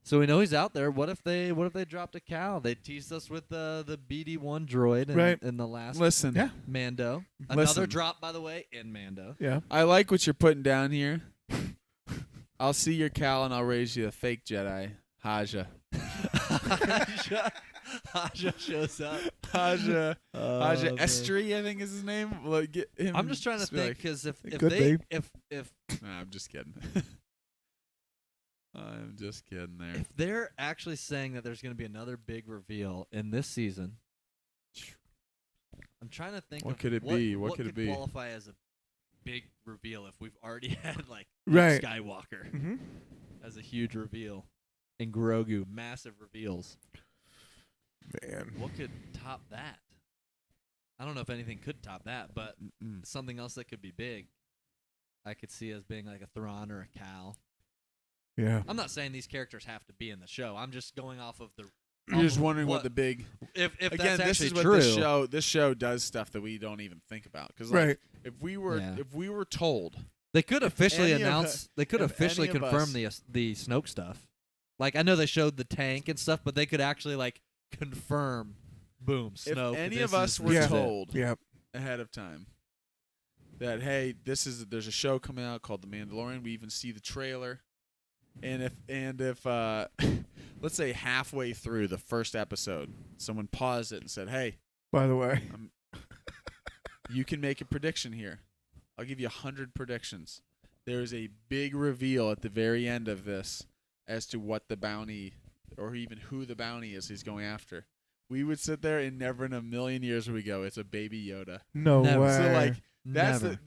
So we know he's out there. What if they dropped a Cal? They teased us with the BD-1 droid in, Right. in the last Listen, Yeah. Mando. Another Listen. drop, by the way, in Mando. Yeah. I like what you're putting down here. I'll see your Cal and I'll raise you a fake Jedi, Haja. Haja shows up. Haja Oh, man. Estri, I think is his name. Like, get him I'm just trying to be think like- because if It could they be. if Nah, I'm just kidding. I'm just kidding there. if they're actually saying that there's going to be another big reveal in this season, I'm trying to think. What of could it what, be? What could it be? qualify as a big reveal if we've already had like Right. Luke Skywalker Mm-hmm. as a huge reveal? and Grogu, massive reveals. Man. What could top that? I don't know if anything could top that, but something else that could be big, I could see as being like a Thrawn or a Cal. Yeah. I'm not saying these characters have to be in the show. I'm just going off of the. You're just wondering what the big. If Again, that's this is actually what true. this show does stuff that we don't even think about. Because Right. if we were told, They could officially any of announce. They could if officially any of confirm us- the Snoke stuff. Like I know they showed the tank and stuff, but they could actually like confirm. Boom, Snoke. if any this of us is- were Yeah. told Yeah. ahead of time that hey, there's a show coming out called The Mandalorian. We even see the trailer, and if let's say halfway through the first episode, someone paused it and said, "Hey, By the way. you can make a prediction here. I'll give you 100 predictions. There is a big reveal at the very end of this as to what the bounty, or even who the bounty is he's going after." We would sit there and never in a million years would we go, it's a baby Yoda. No Never. way. So like Never.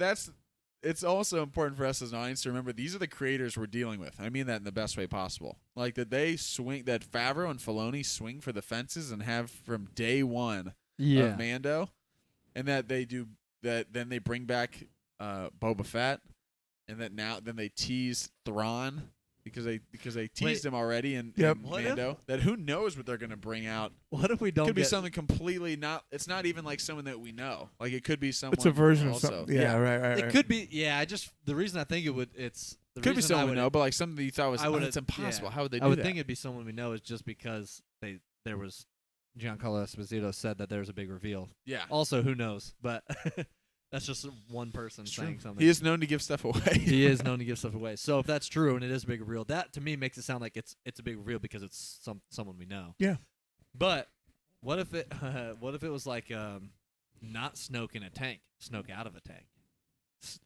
it's also important for us as an audience to remember these are the creators we're dealing with. I mean that in the best way possible. Like that that Favreau and Filoni swing for the fences and have from day one of Mando, and that they do that. Then they bring back Boba Fett, and then they tease Thrawn because they teased him already in Mando. That who knows what they're gonna bring out. What if we don't Could be get something completely not. It's not even like someone that we know. Like it could be someone. It's a version also. of something. Yeah, right. It could be. Yeah, the reason I think it would. It's the Could be reason I someone we would- know, but like something that you thought was it's yeah. impossible. How would they do I would that? think it'd be someone we know is just because there was Giancarlo Esposito said that there was a big reveal. Yeah. Also, who knows? But that's just one person saying something. He is known to give stuff away. He is known to give stuff away. So if that's true and it is a big reveal, that to me makes it sound like it's a big reveal because it's someone we know. Yeah. But what if it was like not Snoke in a tank, Snoke out of a tank,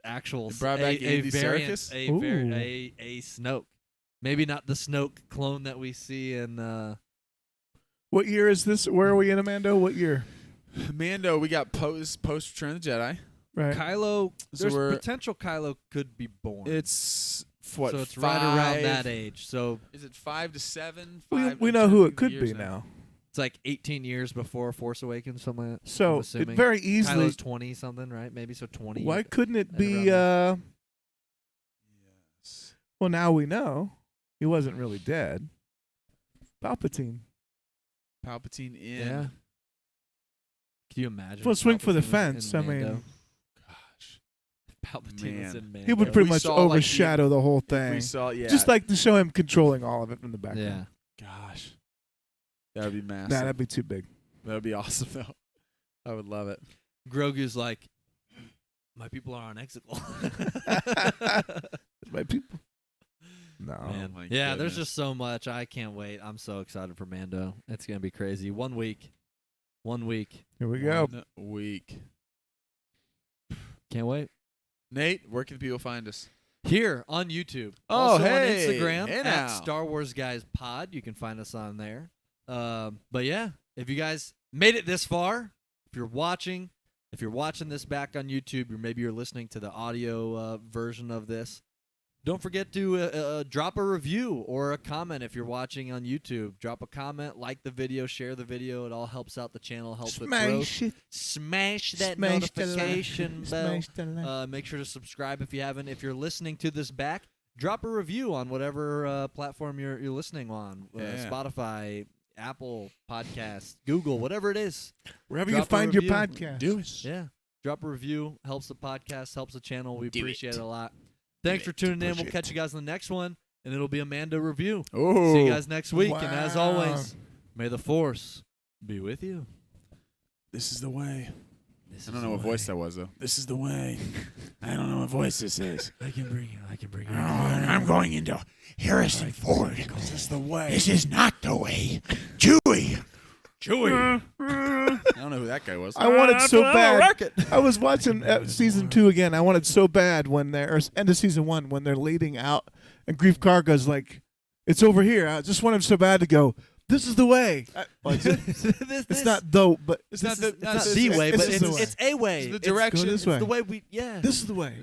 actual They brought back a Andy variant, Serkis? a Snoke, maybe not the Snoke clone that we see in. What year is this? Where are we in Mando? What year? Mando, we got post Return of the Jedi. Right. Kylo. So There's potential Kylo could be born. It's what? so it's 5, right around that age. So Is it 5 to 7? We 5 we to know 10 who it could years be now. it's like 18 years before Force Awakens, something like that. I'm So it assuming. very easily. Kylo's 20 something, right? Maybe so 20. Why couldn't it and be? around Yes. Well, now we know he wasn't really dead. Palpatine. Palpatine in. Yeah. Can you imagine? Well, swing for the Palpatine was fence. in I mean, Mando? Gosh. Palpatine was man. in Mando. he would If pretty we much saw, like, overshadow the whole If we thing. saw, yeah. Just like to show him controlling all of it from the background. Yeah. Gosh. That would be massive. Nah, that'd be too big. That would be awesome, though. I would love it. Grogu's like, my people are on Exegol. My people. No. Man. my Yeah, goodness. there's just so much. I can't wait. I'm so excited for Mando. It's going to be crazy. 1 week. 1 week. Here we go. 1 week. Can't wait. Nate, where can people find us? Here on YouTube. Oh, also hey. on Instagram Hey at now. Star Wars Guys Pod. You can find us on there. But yeah, if you guys made it this far, if you're watching this back on YouTube, or maybe you're listening to the audio version of this, don't forget to drop a review or a comment if you're watching on YouTube. Drop a comment, like the video, share the video. It all helps out the channel, helps with growth. Smash it. Smash that Smash the notification bell. Smash the like. Make sure to subscribe if you haven't. If you're listening to this back, drop a review on whatever platform you're listening on. Yeah. Spotify, Apple Podcasts, Google, whatever it is. Wherever Drop you a find your review. podcast. Do it. Yeah. Drop a review. Helps the podcast, helps the channel. We Do appreciate it. it a lot. Thanks for tuning in. Push We'll it. catch you guys in the next one, and it'll be a Mando review. Oh. See you guys next week. And as Wow. always, may the Force be with you. This is the way. This I don't know what voice that was, though. This is the way. I don't know what voice this is. I can bring you. I'm going into Harrison Ford. This is the way. This is not the way. Chewie. Chewie. I don't know who that guy was. I wanted so bad. I was watching season 2 again. I wanted so bad when they're end of season 1 when they're leading out, and Grief Karga's like, "It's over here." I just wanted so bad to go. This is the way. It's not though, but It's not this the is- It's not the way, this but is the way. it's a way. It's the It's direction. Go this way. the way we. Yeah. This is the way.